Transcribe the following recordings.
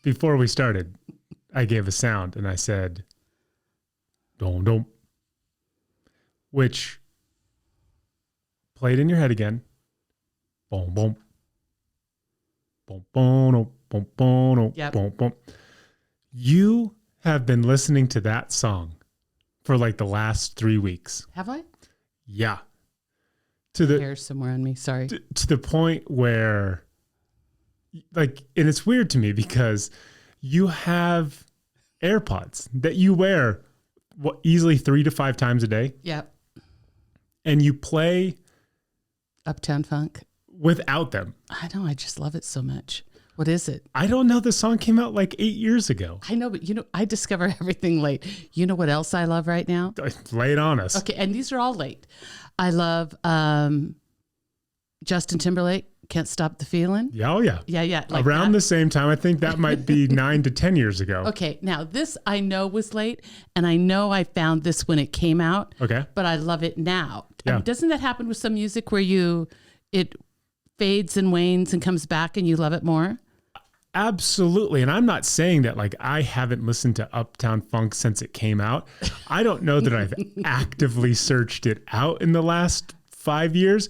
before we started, I gave a sound and I said, dom dom, which played in your head again. Boom, boom. Boom, boom, boom, boom, Yep. boom, boom. You have been listening to that song for like the last 3 weeks. Have I? Yeah. To the Hair somewhere on me. Sorry. to the point where, like, and it's weird to me because you have AirPods that you wear easily 3 to 5 times a day, Yep. and you play Uptown Funk. without them. I know. I just love it so much. What is it? I don't know. The song came out like 8 years ago. I know, but I discover everything late. You know what else I love right now? Lay it on us. Okay, and these are all late. I love Justin Timberlake, Can't Stop the Feeling. Yeah, oh yeah. Yeah. Like Around that. the same time, I think that might be 9 to 10 years ago. Okay, now this I know was late, and I know I found this when it came out. Okay. But I love it now. Yeah. Doesn't that happen with some music where it fades and wanes and comes back and you love it more? Absolutely. And I'm not saying that like I haven't listened to Uptown Funk since it came out. I don't know that I've actively searched it out in the last 5 years,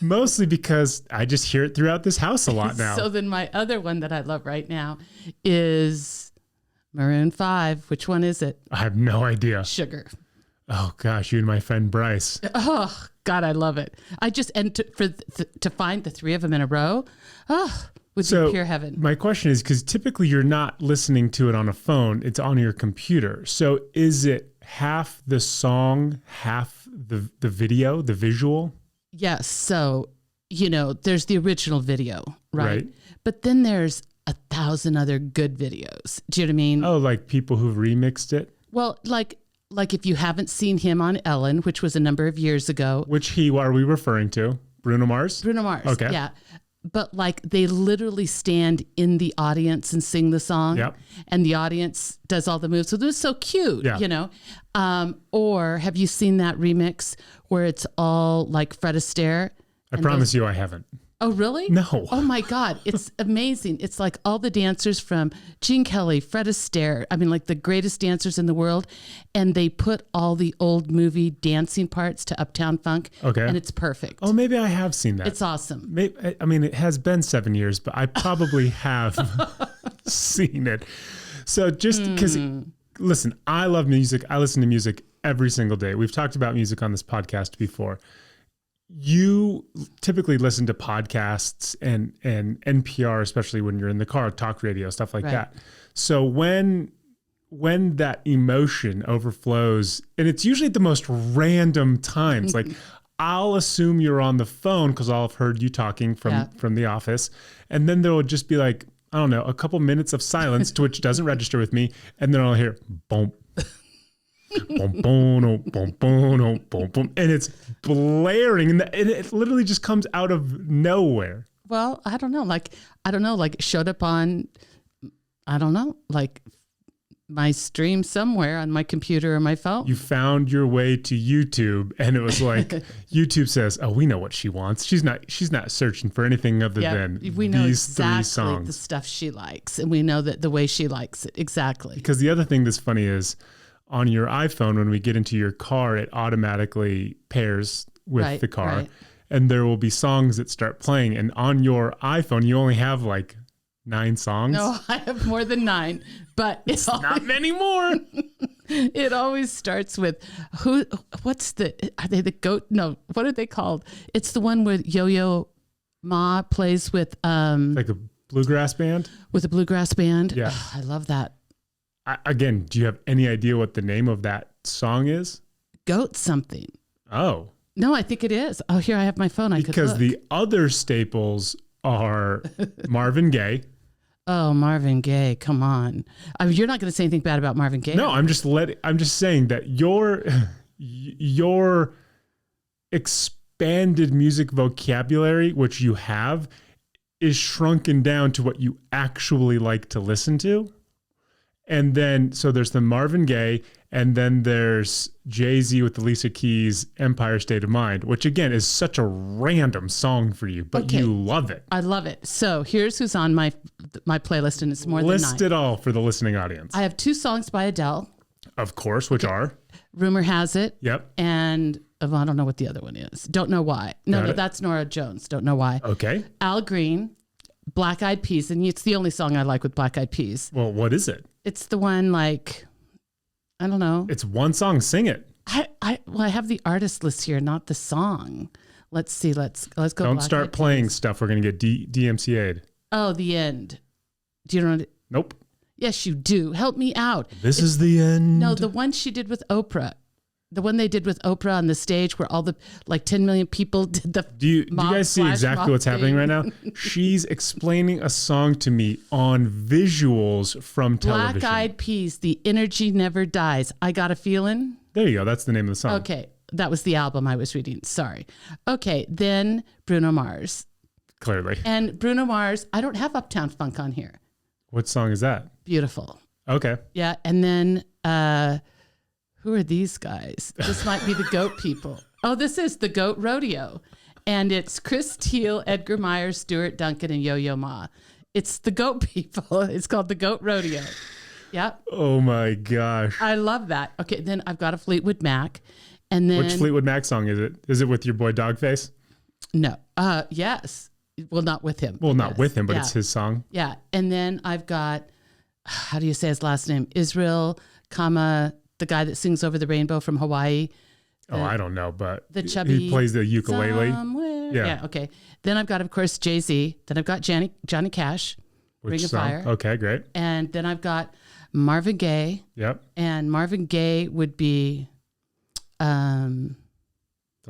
mostly because I just hear it throughout this house a lot now. So then my other one that I love right now is Maroon 5. Which one is it? I have no idea. Sugar. Oh gosh, you and my friend Bryce. Oh God, I love it. To find the three of them in a row, would be pure heaven. My question is, because typically you're not listening to it on a phone, it's on your computer. So is it half the song, half the video, the visual? Yes. So, there's the original video, right? Right. But then there's 1,000 other good videos. Do you know what I mean? Oh, like people who remixed it? Well, like if you haven't seen him on Ellen, which was a number of years ago. Which are we referring to? Bruno Mars? Bruno Mars. Okay. Yeah. But like they literally stand in the audience and sing the song. Yep. And the audience does all the moves. So they're so cute, Yeah. Or have you seen that remix where it's all like Fred Astaire? I promise you I haven't. Oh, really? No. Oh my God. It's amazing. It's like all the dancers from Gene Kelly, Fred Astaire. I mean, like the greatest dancers in the world. And they put all the old movie dancing parts to Uptown Funk. Okay. And it's perfect. Oh, maybe I have seen that. It's awesome. Maybe, I mean, it has been 7 years, but I probably have seen it. So just because, listen, I love music. I listen to music every single day. We've talked about music on this podcast before. You typically listen to podcasts and NPR, especially when you're in the car, talk radio, stuff like that. So when that emotion overflows, and it's usually at the most random times, like I'll assume you're on the phone because I'll have heard you talking from the office. And then there will just be like, I don't know, a couple minutes of silence to which doesn't register with me. And then I'll hear boom. Boom, boom, oh, boom, boom, oh, boom, boom. And it's blaring and it literally just comes out of nowhere. Well, I don't know. Like it showed up on, like my stream somewhere on my computer or my phone. You found your way to YouTube and it was like, YouTube says, oh, we know what she wants. She's not searching for anything other than we know these exactly 3 songs. the stuff she likes. And we know that the way she likes it. Exactly. Because the other thing that's funny is on your iPhone, when we get into your car, it automatically pairs with the car. Right. And there will be songs that start playing. And on your iPhone, you only have like 9 songs. No, I have more than 9, but it's Not many more. It always starts with are they the goat? No, what are they called? It's the one where Yo-Yo Ma plays with, Like a bluegrass band? with a bluegrass band. Yeah. Oh, I love that. Again, do you have any idea what the name of that song is? Goat something. Oh. No, I think it is. Oh, here I have my phone. Because the other staples are Marvin Gaye. Oh, Marvin Gaye, come on. I mean, you're not going to say anything bad about Marvin Gaye. No, I'm just saying that your expanded music vocabulary, which you have, is shrunken down to what you actually like to listen to. And then, so there's the Marvin Gaye, and then there's Jay-Z with the Alicia Keys Empire State of Mind, which again is such a random song for you, but you love it. I love it. So here's who's on my playlist, and it's more than 9. List it all for the listening audience. I have 2 songs by Adele. Of course, which are? Rumor Has It. Yep. And I don't know what the other one is. Don't Know Why. No, that's Nora Jones. Don't Know Why. Okay. Al Green, Black Eyed Peas, and it's the only song I like with Black Eyed Peas. Well, what is it? It's the one like, I don't know. It's one song. Sing it. I have the artist list here, not the song. Let's see. Let's go. Don't start playing stuff. We're gonna get DMCA'd. Oh, The End. Do you know? Nope. Yes, you do. Help me out. This is the end. No, the one she did with Oprah. The one they did with Oprah on the stage where all the 10 million people did the Do you guys see exactly what's happening right now? She's explaining a song to me on visuals from television. Black Eyed Peas, The Energy Never Dies. I Got a Feeling. There you go. That's the name of the song. Okay. That was the album I was reading. Sorry. Okay. Then Bruno Mars. Clearly. And Bruno Mars, I don't have Uptown Funk on here. What song is that? Beautiful. Okay. Yeah. And then who are these guys? This might be the Goat People. Oh, this is the Goat Rodeo. And it's Chris Teal, Edgar Meyer, Stuart Duncan, and Yo-Yo Ma. It's the Goat People. It's called the Goat Rodeo. Yep. Oh my gosh. I love that. Okay, then I've got a Fleetwood Mac. And then which Fleetwood Mac song is it? Is it with your boy Dogface? No. Yes. Well, not with him. Well, not with him, but yeah. It's his song. Yeah. And then I've got, how do you say his last name? Israel, the guy that sings Over the Rainbow from Hawaii. I don't know, but the chubby he plays the ukulele. Somewhere. Yeah. Okay. Then I've got, of course, Jay-Z. Then I've got Johnny Cash, Ring of Fire. Okay, great. And then I've got Marvin Gaye. Yep. And Marvin Gaye would be Don't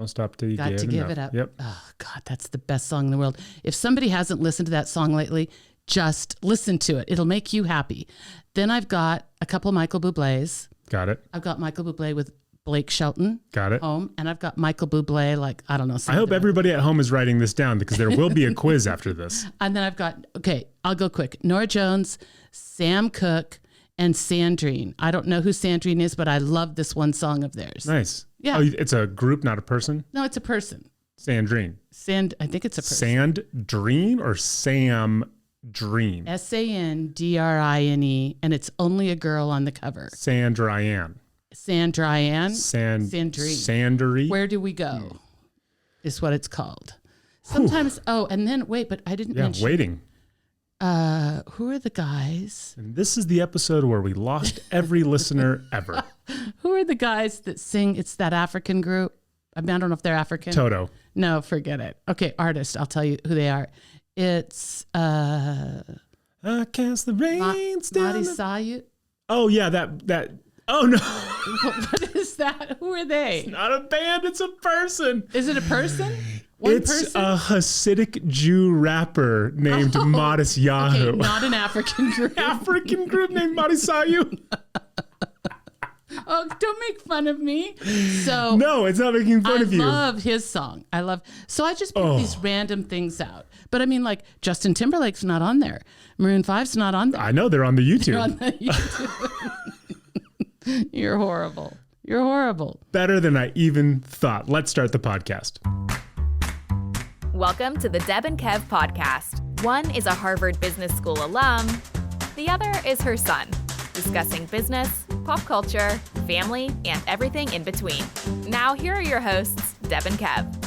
Stop Till You Got to Give It Up. Yep. Oh, God, that's the best song in the world. If somebody hasn't listened to that song lately, just listen to it. It'll make you happy. Then I've got a couple of Michael Bublé's. Got it. I've got Michael Bublé with Blake Shelton. Got it. Home. And I've got Michael Bublé, I don't know. I hope everybody at home is writing this down because there will be a quiz after this. And then I've got, okay, I'll go quick. Nora Jones, Sam Cooke, and Sandrine. I don't know who Sandrine is, but I love this one song of theirs. Nice. Yeah. Oh, it's a group, not a person? No, it's a person. Sandrine. I think it's a person. Sandrine or Sam Dream? Sandrine, and it's only a girl on the cover. Sandrine. Sandrine. Where do we go? Is what it's called. Sometimes. Oh, and then wait, but I didn't mention. Waiting. Who are the guys? And this is the episode where we lost every listener ever. Who are the guys that sing? It's that African group. I don't know if they're African. Toto. No, forget it. Okay, artist. I'll tell you who they are. It's I cast the reins down. Madi Sayut. Oh yeah, that. Oh no. What is that? Who are they? It's not a band. It's a person. Is it a person? It's a Hasidic Jew rapper named Modest Yahoo. Okay, not an African group. African group named Modest Yahoo. Oh, don't make fun of me. So no, it's not making fun of you. I love his song. So I just pick these random things out. But I mean, Justin Timberlake's not on there. Maroon 5's not on there. I know they're on the YouTube. They're on the YouTube. You're horrible. You're horrible. Better than I even thought. Let's start the podcast. Welcome to the Deb and Kev podcast. One is a Harvard Business School alum. The other is her son, discussing business, pop culture, family, and everything in between. Now, here are your hosts, Deb and Kev.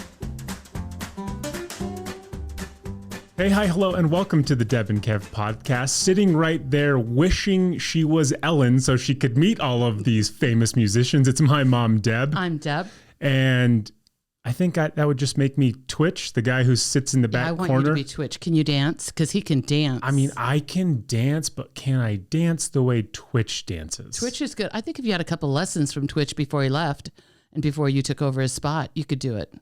Hey, hi, hello, and welcome to the Deb and Kev podcast. Sitting right there wishing she was Ellen so she could meet all of these famous musicians. It's my mom, Deb. I'm Deb. And I think that would just make me Twitch, the guy who sits in the back corner. I want you to be Twitch. Can you dance? Because he can dance. I mean, I can dance, but can I dance the way Twitch dances? Twitch is good. I think if you had a couple lessons from Twitch before he left and before you took over his spot, you could do it.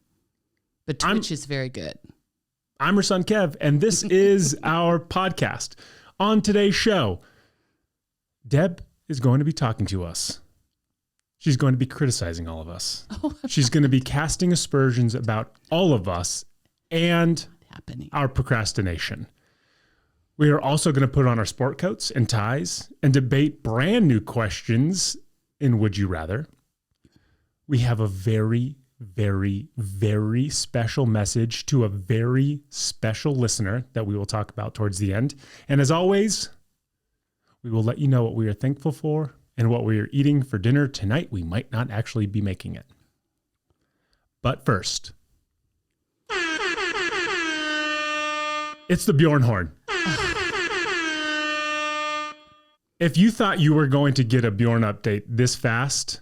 But Twitch is very good. I'm her son, Kev, and this is our podcast. On today's show, Deb is going to be talking to us. She's going to be criticizing all of us. She's going to be casting aspersions about all of us and our procrastination. We are also going to put on our sport coats and ties and debate brand new questions in Would You Rather. We have a very, very, very special message to a very special listener that we will talk about towards the end. And as always, we will let you know what we are thankful for and what we are eating for dinner tonight. We might not actually be making it. But first, it's the Bjorn horn. If you thought you were going to get a Bjorn update this fast,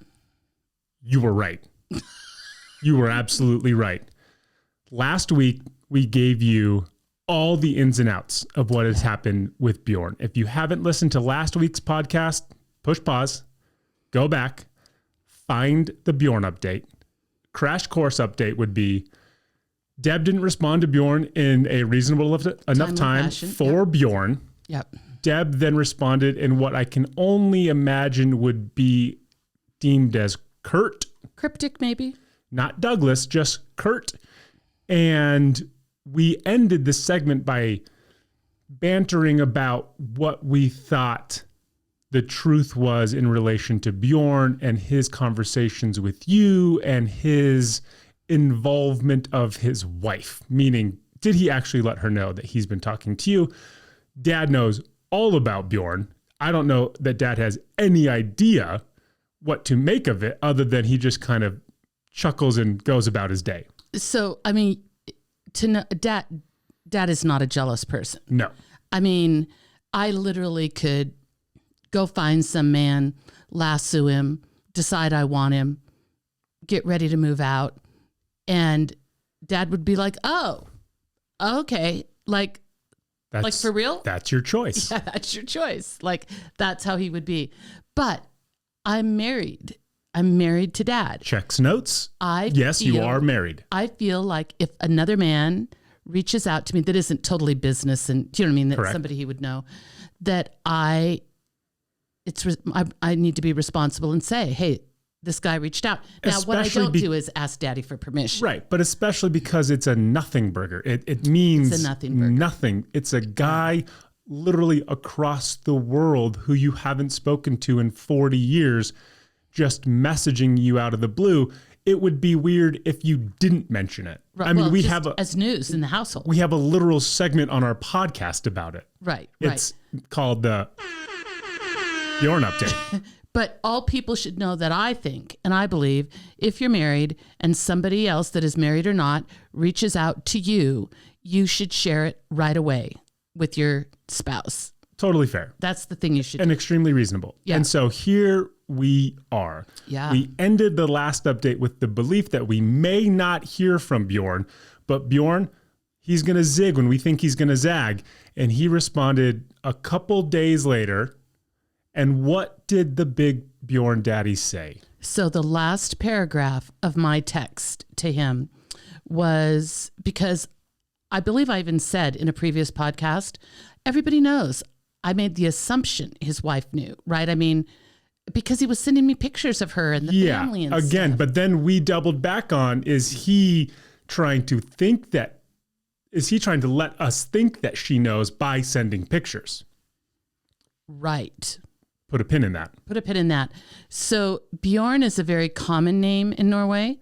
you were right. You were absolutely right. Last week, we gave you all the ins and outs of what has happened with Bjorn. If you haven't listened to last week's podcast, push pause, go back, find the Bjorn update. Crash course update would be Deb didn't respond to Bjorn in a reasonable enough time for Bjorn. Yep. Deb then responded in what I can only imagine would be deemed as curt. Cryptic, maybe. Not Douglas, just curt. And we ended the segment by bantering about what we thought the truth was in relation to Bjorn and his conversations with you and his involvement of his wife. Meaning, did he actually let her know that he's been talking to you? Dad knows all about Bjorn. I don't know that Dad has any idea what to make of it other than he just kind of chuckles and goes about his day. So, I mean, to know, Dad is not a jealous person. No. I mean, I literally could go find some man, lasso him, decide I want him, get ready to move out. And Dad would be like, oh, okay. Like for real? That's your choice. Yeah, that's your choice. Like, that's how he would be. But I'm married. I'm married to Dad. Checks notes. Yes, you are married. I feel like if another man reaches out to me that isn't totally business and, do you know what I mean? That Correct. Somebody he would know, that I need to be responsible and say, hey, this guy reached out. Now, what I don't do is ask Daddy for permission. Right, but especially because it's a nothing burger. It means It's a nothing burger. nothing. It's a guy literally across the world who you haven't spoken to in 40 years, just messaging you out of the blue. It would be weird if you didn't mention it. Right. I mean, well, we just have as news in the household. we have a literal segment on our podcast about it. Right. It's called the Bjorn Update. But all people should know that I think, and I believe, if you're married and somebody else that is married or not reaches out to you, you should share it right away with your spouse. Totally fair. That's the thing you should And do. extremely reasonable. Yeah. And so here we are. Yeah. We ended the last update with the belief that we may not hear from Bjorn, but Bjorn, he's going to zig when we think he's going to zag. And he responded a couple days later. And what did the big Bjorn daddy say? So the last paragraph of my text to him was, because I believe I even said in a previous podcast, everybody knows. I made the assumption his wife knew, right? I mean, because he was sending me pictures of her and the family and again, stuff. but then we doubled back on, is he trying to let us think that she knows by sending pictures? Right. Put a pin in that. Put a pin in that. So Bjorn is a very common name in Norway.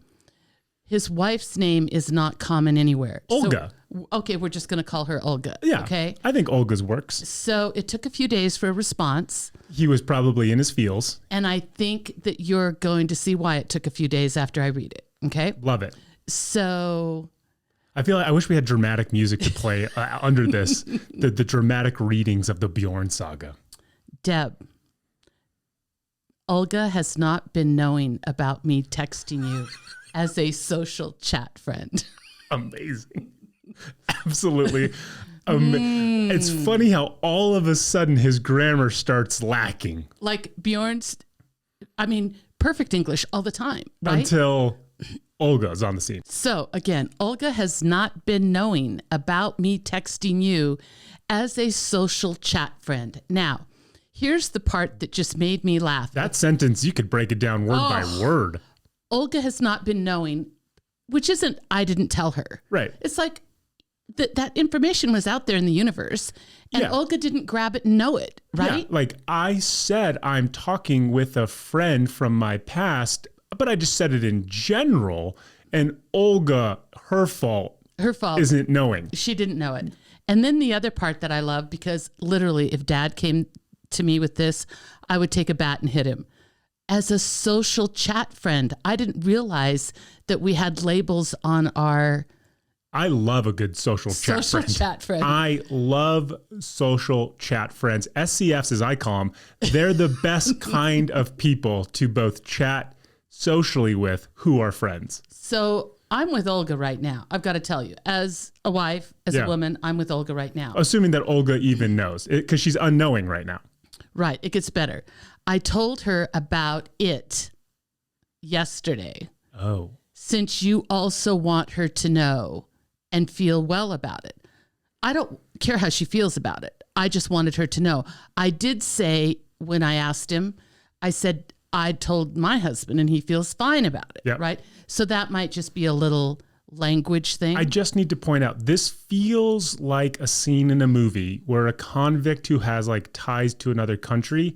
His wife's name is not common anywhere. Olga. So, okay, we're just going to call her Olga. Yeah. Okay. I think Olga's works. So it took a few days for a response. He was probably in his feels. And I think that you're going to see why it took a few days after I read it. Okay. Love it. So I feel like I wish we had dramatic music to play under this, the dramatic readings of the Bjorn saga. Deb, Olga has not been knowing about me texting you as a social chat friend. Amazing. Absolutely. It's funny how all of a sudden his grammar starts lacking. Like Bjorn's, perfect English all the time, right? Until Olga's on the scene. So again, Olga has not been knowing about me texting you as a social chat friend. Now, here's the part that just made me laugh. That sentence, you could break it down word by word. Olga has not been knowing, which isn't, I didn't tell her. Right. It's like that information was out there in the universe and Olga didn't grab it and know it, right? Yeah, like I said, I'm talking with a friend from my past, but I just said it in general. And Olga, her fault isn't knowing. She didn't know it. And then the other part that I love, because literally if Dad came to me with this, I would take a bat and hit him. As a social chat friend, I didn't realize that we had labels on our... I love a good social chat friend. I love social chat friends. SCFs, as I call them, they're the best kind of people to both chat socially with who are friends. So I'm with Olga right now. I've got to tell you, as a wife, as a woman, I'm with Olga right now. Assuming that Olga even knows, because she's unknowing right now. Right. It gets better. I told her about it yesterday. Oh. Since you also want her to know and feel well about it. I don't care how she feels about it. I just wanted her to know. I did say when I asked him, I said, I told my husband and he feels fine about it, right? So that might just be a little language thing. I just need to point out, this feels like a scene in a movie where a convict who has like ties to another country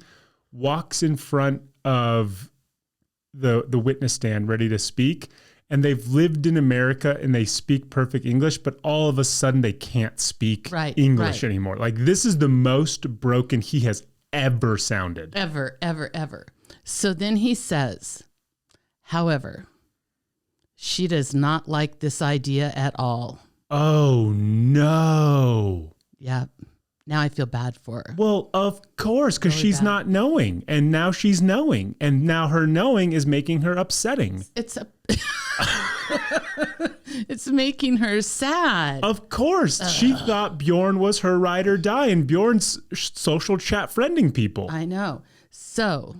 walks in front of the witness stand ready to speak. And they've lived in America and they speak perfect English, but all of a sudden they can't speak English anymore. Like, this is the most broken he has ever sounded. Ever. So then he says, however, she does not like this idea at all. Oh, no. Yeah. Now I feel bad for her. Well, of course, because she's not knowing. And now she's knowing. And now her knowing is making her upsetting. It's making her sad. Of course. She thought Bjorn was her ride or die, and Bjorn's social chat friending people. I know. So,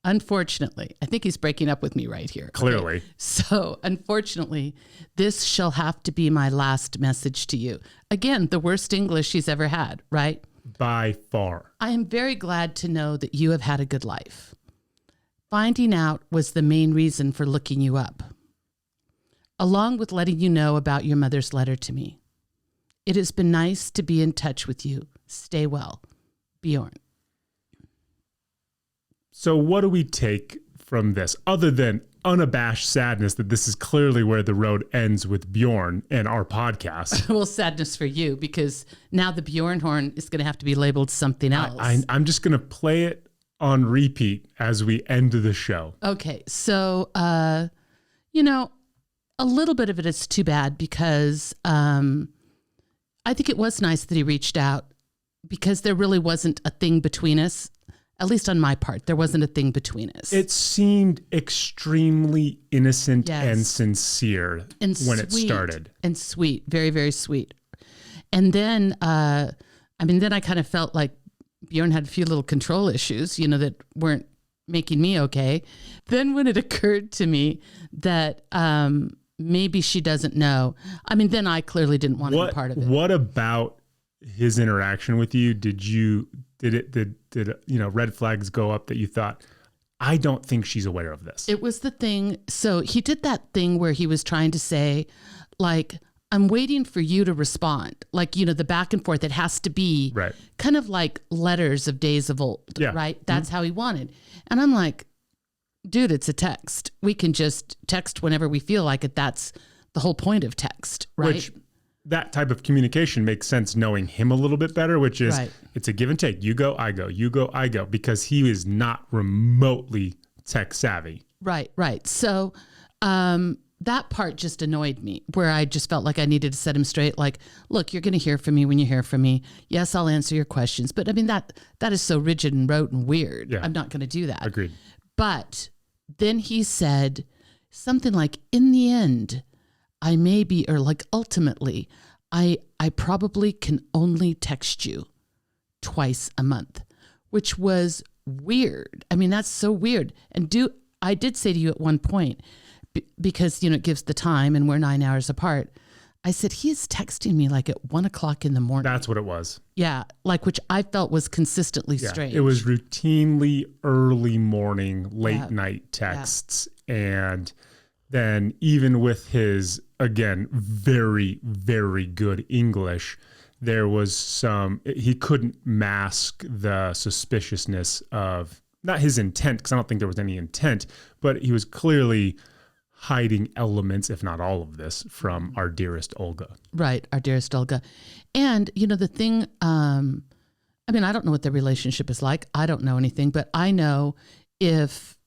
unfortunately, I think he's breaking up with me right here. Clearly. Okay. So, unfortunately, this shall have to be my last message to you. Again, the worst English she's ever had, right? By far. I am very glad to know that you have had a good life. Finding out was the main reason for looking you up, along with letting you know about your mother's letter to me. It has been nice to be in touch with you. Stay well. Bjorn. So what do we take from this, other than unabashed sadness that this is clearly where the road ends with Bjorn and our podcast? Well, sadness for you, because now the Bjorn horn is going to have to be labeled something else. I'm just going to play it on repeat as we end the show. Okay. So, a little bit of it is too bad, because I think it was nice that he reached out, because there really wasn't a thing between us. At least on my part, there wasn't a thing between us. It seemed extremely innocent and sincere when it started. And sweet, very, very sweet. And then, then I kind of felt like Bjorn had a few little control issues, that weren't making me okay. Then when it occurred to me that maybe she doesn't know, then I clearly didn't want to be part of it. What about his interaction with you? Did red flags go up that you thought, I don't think she's aware of this? It was the thing. So he did that thing where he was trying to say, like, I'm waiting for you to respond. Like, the back and forth, it has to be kind of like letters of days of old, right? That's how he wanted. And I'm like, dude, it's a text. We can just text whenever we feel like it. That's the whole point of text, right? Which, that type of communication makes sense knowing him a little bit better, which is it's a give and take. You go, I go, you go, I go, because he is not remotely tech savvy. Right. So that part just annoyed me, where I just felt like I needed to set him straight. Like, look, you're going to hear from me when you hear from me. Yes, I'll answer your questions. But that is so rigid and rote and weird. Yeah. I'm not going to do that. Agreed. But then he said something like, in the end, I may be, or like ultimately, I probably can only text you twice a month, which was weird. That's so weird. And I did say to you at one point, because, it gives the time and we're 9 hours apart. I said, he is texting me like at 1 o'clock in the morning. That's what it was. Yeah. Like, which I felt was consistently strange. It was routinely early morning, late night texts. Yeah. And then even with his, again, very, very good English, there was he couldn't mask the suspiciousness of, not his intent, because I don't think there was any intent, but he was clearly hiding elements, if not all of this, from our dearest Olga. Right, our dearest Olga. And, the thing, I don't know what their relationship is like. I don't know anything, but I know if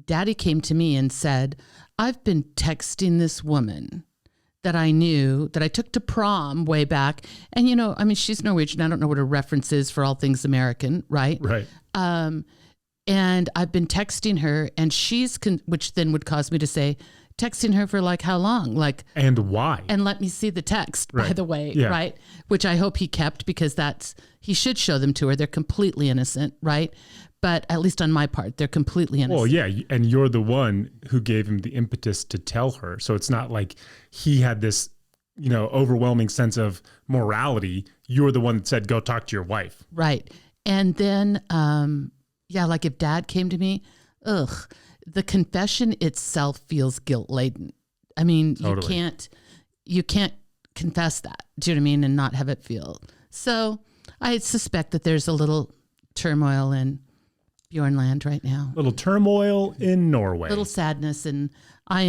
Daddy came to me and said, I've been texting this woman that I knew, that I took to prom way back. And, she's Norwegian. I don't know what her reference is for all things American, right? Right. And I've been texting her, and which then would cause me to say, texting her for like how long? And why? And let me see the text, by the way, Yeah. right? Which I hope he kept, because he should show them to her. They're completely innocent, right? But at least on my part, they're completely innocent. Well, yeah, and you're the one who gave him the impetus to tell her. So it's not like he had this, overwhelming sense of morality. You're the one that said, go talk to your wife. Right. And then, like if Dad came to me, the confession itself feels guilt-laden. Totally. You can't confess that, do you know what I mean, and not have it feel. So I suspect that there's a little turmoil in Bjornland right now. Little turmoil in Norway. Little sadness, and I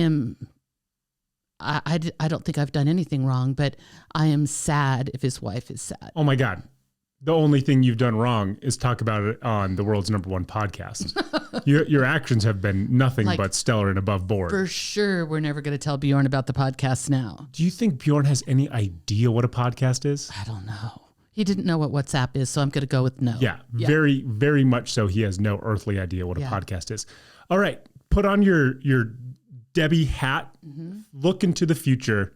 don't think I've done anything wrong, but I am sad if his wife is sad. Oh my God. The only thing you've done wrong is talk about it on the world's #1 podcast. Your actions have been nothing but stellar and above board. For sure, we're never going to tell Bjorn about the podcast now. Do you think Bjorn has any idea what a podcast is? I don't know. He didn't know what WhatsApp is, so I'm going to go with no. Yeah, very, very much so. He has no earthly idea what a podcast is. All right, put on your Debbie hat. Mm-hmm. Look into the future.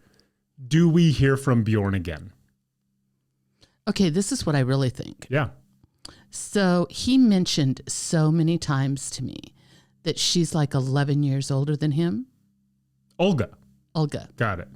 Do we hear from Bjorn again? Okay, this is what I really think. Yeah. So he mentioned so many times to me that she's like 11 years older than him. Olga. Got it.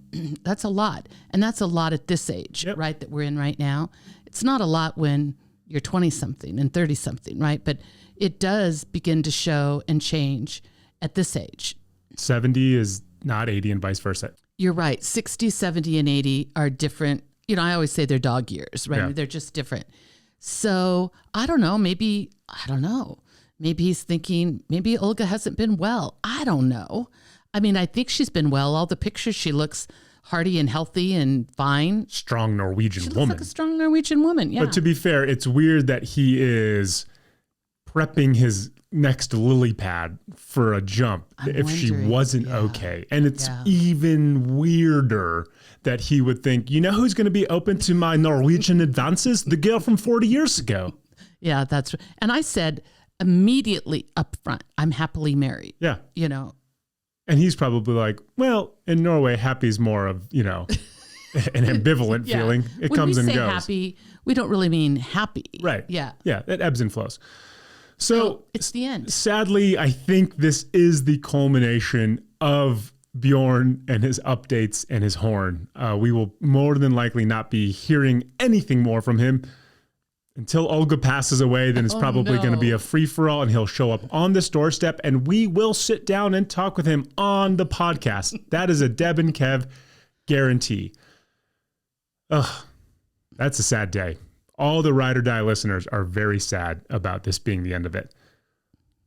That's a lot. And that's a lot at this age, right, that we're in right now. It's not a lot when you're 20-something and 30-something, right? But it does begin to show and change at this age. 70 is not 80 and vice versa. You're right. 60, 70, and 80 are different. I always say they're dog years, right? Yeah. They're just different. So I don't know. Maybe he's thinking, maybe Olga hasn't been well. I don't know. I think she's been well. All the pictures, she looks hearty and healthy and fine. Strong Norwegian woman. She looks like a strong Norwegian woman, yeah. But to be fair, it's weird that he is prepping his next lily pad for a jump she wasn't okay. And it's even weirder that he would think, who's going to be open to my Norwegian advances? The girl from 40 years ago. Yeah, that's, and I said immediately up front, I'm happily married. Yeah. And he's probably like, well, in Norway, happy is more of, an ambivalent feeling. It when comes and goes. Happy, we don't really mean happy. Right. Yeah. Yeah, it ebbs and flows. So it's the end. Sadly, I think this is the culmination of Bjorn and his updates and his horn. We will more than likely not be hearing anything more from him until Olga passes away. Then it's probably going to be a free-for-all, and he'll show up on this doorstep, and we will sit down and talk with him on the podcast. That is a Deb and Kev guarantee. Ugh, that's a sad day. All the Ride or Die listeners are very sad about this being the end of it.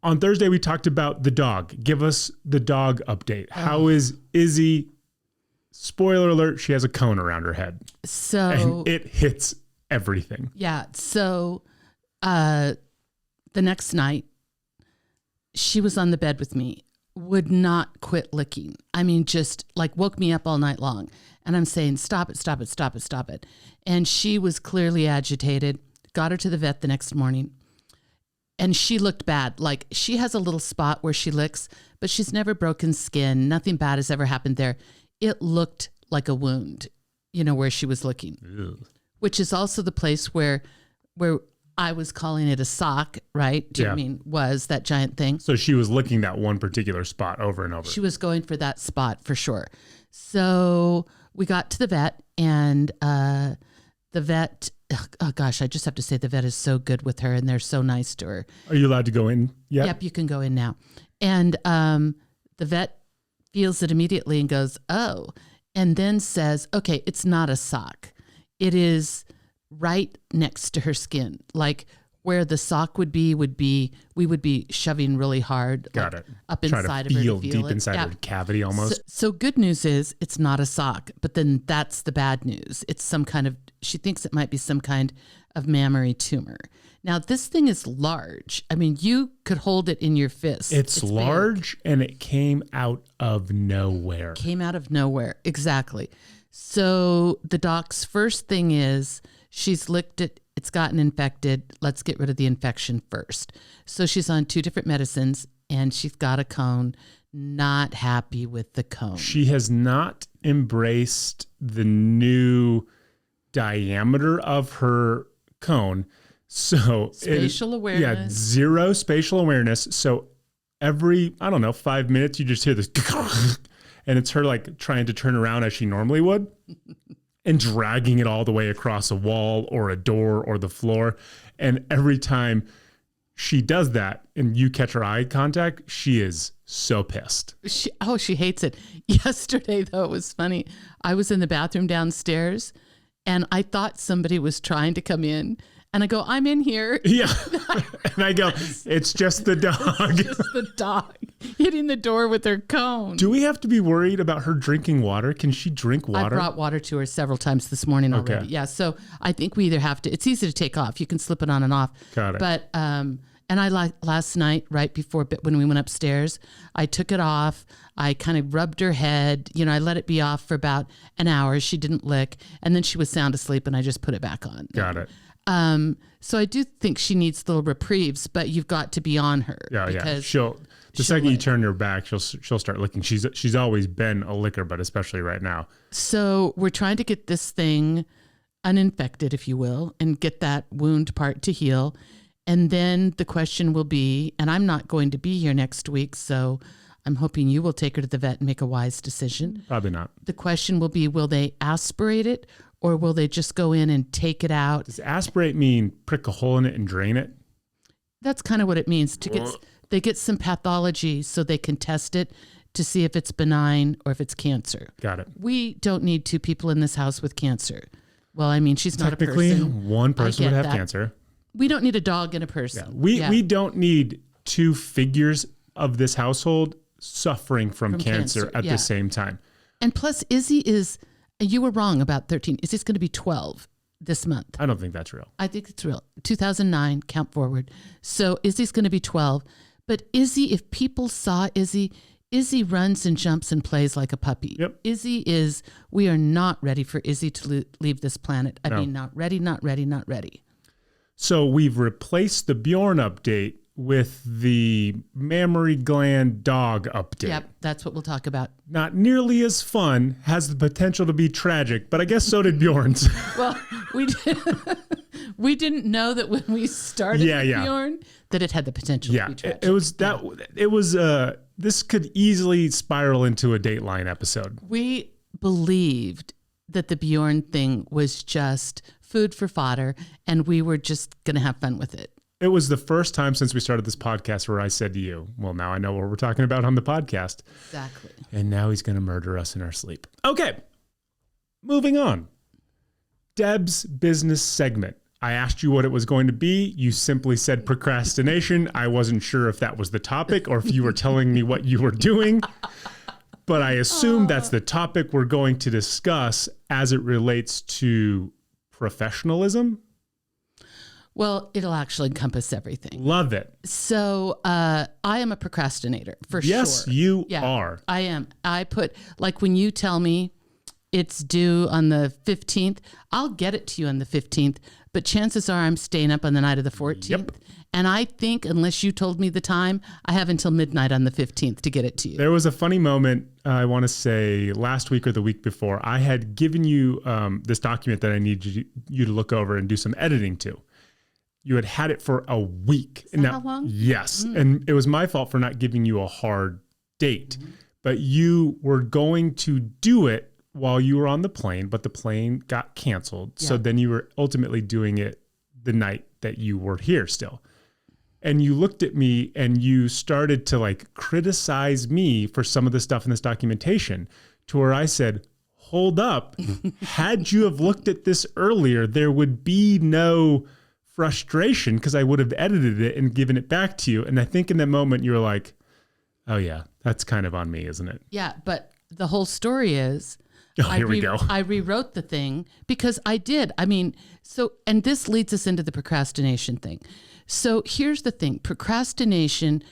On Thursday, we talked about the dog. Give us the dog update. How is Izzy? Spoiler alert, she has a cone around her head. And it hits everything. Yeah. So the next night, she was on the bed with me, would not quit licking. Just woke me up all night long. And I'm saying, stop it, stop it, stop it, stop it. And she was clearly agitated, got her to the vet the next morning. And she looked bad. She has a little spot where she licks, but she's never broken skin. Nothing bad has ever happened there. It looked like a wound, where she was licking. Ew. Which is also the place where I was calling it a sock, right? Do you know what I mean? Was that giant thing. So she was licking that one particular spot over and over. She was going for that spot for sure. So we got to the vet, and the vet, oh gosh, I just have to say the vet is so good with her, and they're so nice to her. Are you allowed to go in yet? Yep, you can go in now. And the vet feels it immediately and goes, oh, and then says, okay, it's not a sock. It is right next to her skin, where the sock would be we would be shoving really hard. Got like, it. Up Try inside to of her. feel To deep it. inside her cavity almost. So good news is it's not a sock, but then that's the bad news. It's some kind of, she thinks it might be some kind of mammary tumor. Now, this thing is large. I mean, you could hold it in your fist. It's large big. and it came out of nowhere. Came out of nowhere. Exactly. So the doc's first thing is she's licked it. It's gotten infected. Let's get rid of the infection first. So she's on 2 different medicines and she's got a cone. Not happy with the cone. She has not embraced the new diameter of her cone. So Spatial awareness. Yeah, 0 spatial awareness. So every, 5 minutes, you just hear this and it's her like trying to turn around as she normally would and dragging it all the way across a wall or a door or the floor. And every time she does that and you catch her eye contact, she is so pissed. She hates it. Yesterday, though, it was funny. I was in the bathroom downstairs and I thought somebody was trying to come in. And I go, I'm in here. Yeah. And I go, it's just the dog. It's just the dog hitting the door with her cone. Do we have to be worried about her drinking water? Can she drink water? I brought water to her several times this morning already. Okay. Yeah. So I think we either have to, it's easy to take off. You can slip it on and off. Got it. But, and I last night, right before, when we went upstairs, I took it off. I kind of rubbed her head. I let it be off for about an hour. She didn't lick. And then she was sound asleep and I just put it back on. Got it. So I do think she needs little reprieves, but you've got to be on her. Yeah. Because She'll second you turn your back, she'll start licking. She's always been a licker, but especially right now. So we're trying to get this thing uninfected, if you will, and get that wound part to heal. And then the question will be, and I'm not going to be here next week, so I'm hoping you will take her to the vet and make a wise decision. Probably not. The question will be, will they aspirate it or will they just go in and take it out? Does aspirate mean prick a hole in it and drain it? That's kind of what it means. They get some pathology so they can test it to see if it's benign or if it's cancer. Got it. We don't need 2 people in this house with cancer. Well, I mean, she's not a person. Technically, one person would have that. cancer. We don't need a dog and a person. Yeah. We don't need 2 figures of this household suffering from cancer at the same time. And plus, Izzy is, you were wrong about 13. Izzy's going to be 12 this month. I don't think that's real. I think it's real. 2009, count forward. So Izzy's going to be 12. But Izzy, if people saw Izzy runs and jumps and plays like a puppy. Yep. We are not ready for Izzy to leave this planet. I mean, not ready. So we've replaced the Bjorn update with the mammary gland dog update. Yep, that's what we'll talk about. Not nearly as fun, has the potential to be tragic, but I guess so did Bjorn's. Well, we didn't know that when we started Bjorn that it had the potential to be tragic. This could easily spiral into a Dateline episode. We believed that the Bjorn thing was just food for fodder and we were just going to have fun with it. It was the first time since we started this podcast where I said to you, well, now I know what we're talking about on the podcast. Exactly. And now he's going to murder us in our sleep. Okay. Moving on. Deb's business segment. I asked you what it was going to be. You simply said procrastination. I wasn't sure if that was the topic or if you were telling me what you were doing. But I assume that's the topic we're going to discuss as it relates to professionalism. Well, it'll actually encompass everything. Love it. So I am a procrastinator for sure. Yes, you are. I am. I put, like when you tell me it's due on the 15th, I'll get it to you on the 15th, but chances are I'm staying up on the night of the 14th. Yep. And I think unless you told me the time, I have until midnight on the 15th to get it to you. There was a funny moment, I want to say last week or the week before. I had given you this document that I need you to look over and do some editing to. You had it for a week. Is that how long? Yes. And it was my fault for not giving you a hard date. But you were going to do it while you were on the plane, but the plane got canceled. Yeah. So then you were ultimately doing it the night that you were here still. And you looked at me and you started to criticize me for some of the stuff in this documentation to where I said, hold up. Had you have looked at this earlier, there would be no frustration because I would have edited it and given it back to you. And I think in that moment you were like, oh yeah, that's kind of on me, isn't it? Yeah, but the whole story is, here we go. I rewrote the thing because I did. I mean, and this leads us into the procrastination thing. So here's the thing. Procrastination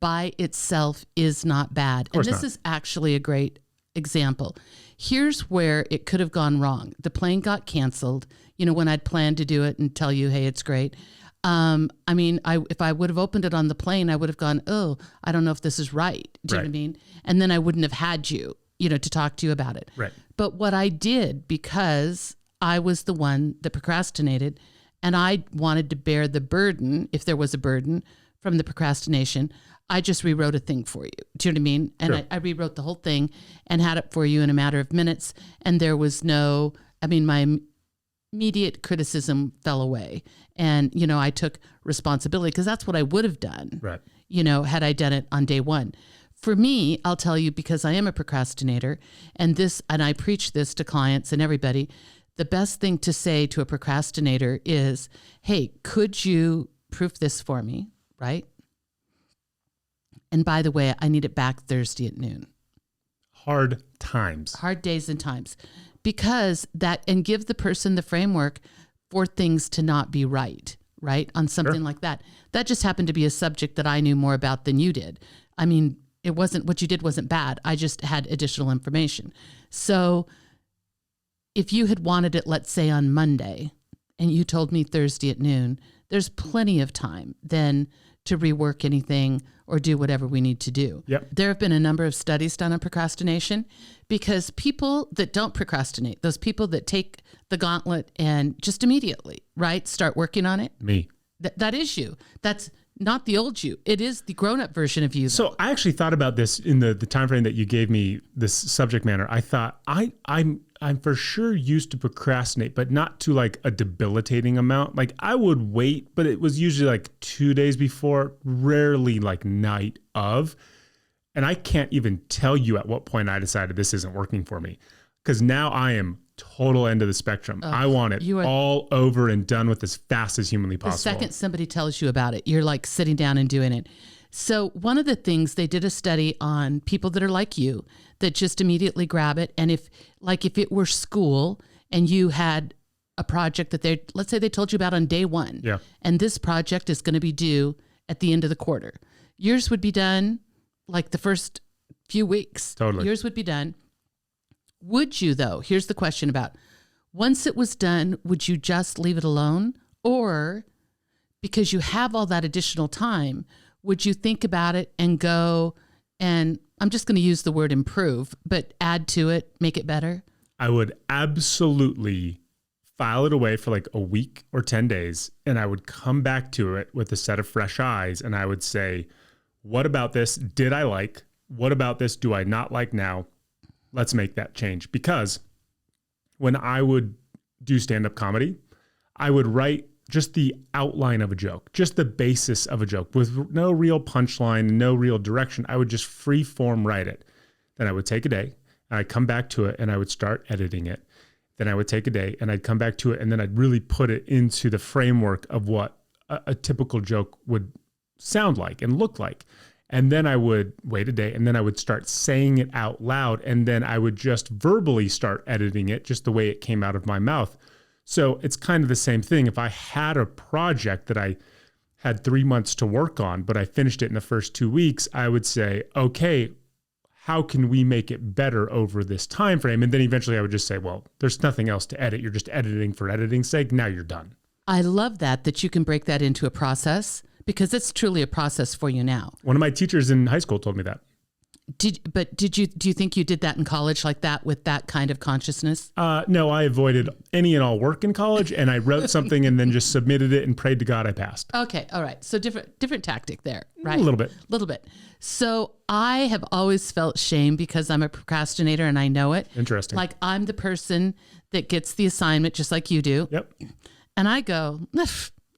by itself is not bad. And this is actually a great example. Here's where it could have gone wrong. The plane got canceled, when I'd planned to do it and tell you, hey, it's great. If I would have opened it on the plane, I would have gone, oh, I don't know if this is right. Do you know what I mean? And then I wouldn't have had you, to talk to you about it. Right. But what I did, because I was the one that procrastinated and I wanted to bear the burden, if there was a burden from the procrastination, I just rewrote a thing for you. Do you know what I mean? And sure. I rewrote the whole thing and had it for you in a matter of minutes. And there was my immediate criticism fell away. And, I took responsibility because that's what I would have done, right? Had I done it on day one. For me, I'll tell you, because I am a procrastinator and I preach this to clients and everybody, the best thing to say to a procrastinator is, hey, could you proof this for me? Right? And by the way, I need it back Thursday at noon. Hard days and times. Because and give the person the framework for things to not be right on something like that. That just happened to be a subject that I knew more about than you did. I mean, it wasn't, what you did wasn't bad. I just had additional information. So if you had wanted it, let's say on Monday, and you told me Thursday at noon, there's plenty of time then to rework anything or do whatever we need to do. Yep. There have been a number of studies done on procrastination because people that don't procrastinate, those people that take the gauntlet and just immediately, start working on it. Me. That is you. That's not the old you. It is the grown-up version of you. So I actually thought about this in the time frame that you gave me, this subject matter. I thought I'm for sure used to procrastinate, but not to like a debilitating amount. Like I would wait, but it was usually like 2 days before, rarely like night of. And I can't even tell you at what point I decided this isn't working for me. Because now I am total end of the spectrum. I want it all over and done with as fast as humanly possible. The second somebody tells you about it, you're like sitting down and doing it. So one of the things, they did a study on people that are like you, that just immediately grab it. And if it were school and you had a project that let's say they told you about on day one, and this project is going to be due at the end of the quarter. Yours would be done like the first few weeks. Totally. Yours would be done. Would you though? Here's the question about, once it was done, would you just leave it alone? Or because you have all that additional time, would you think about it and go, and I'm just going to use the word improve, but add to it, make it better? I would absolutely file it away for like a week or 10 days. And I would come back to it with a set of fresh eyes. And I would say, what about this did I like? What about this do I not like now? Let's make that change. Because when I would do stand-up comedy, I would write just the outline of a joke, just the basis of a joke with no real punchline, no real direction. I would just free form write it. Then I would take a day and I'd come back to it and I would start editing it. Then I would take a day and I'd come back to it and then I'd really put it into the framework of what a typical joke would sound like and look like. And then I would wait a day and then I would start saying it out loud. And then I would just verbally start editing it just the way it came out of my mouth. So it's kind of the same thing. If I had a project that I had 3 months to work on, but I finished it in the first 2 weeks, I would say, okay, how can we make it better over this time frame? And then eventually I would just say, well, there's nothing else to edit. You're just editing for editing's sake. Now you're done. I love that you can break that into a process, because it's truly a process for you now. One of my teachers in high school told me that. Do you think you did that in college like that with that kind of consciousness? No, I avoided any and all work in college, and I wrote something and then just submitted it and prayed to God I passed. Okay. All right. So different tactic there, right? A little bit. So I have always felt shame because I'm a procrastinator and I know it. Interesting. Like I'm the person that gets the assignment just like you do. Yep. And I go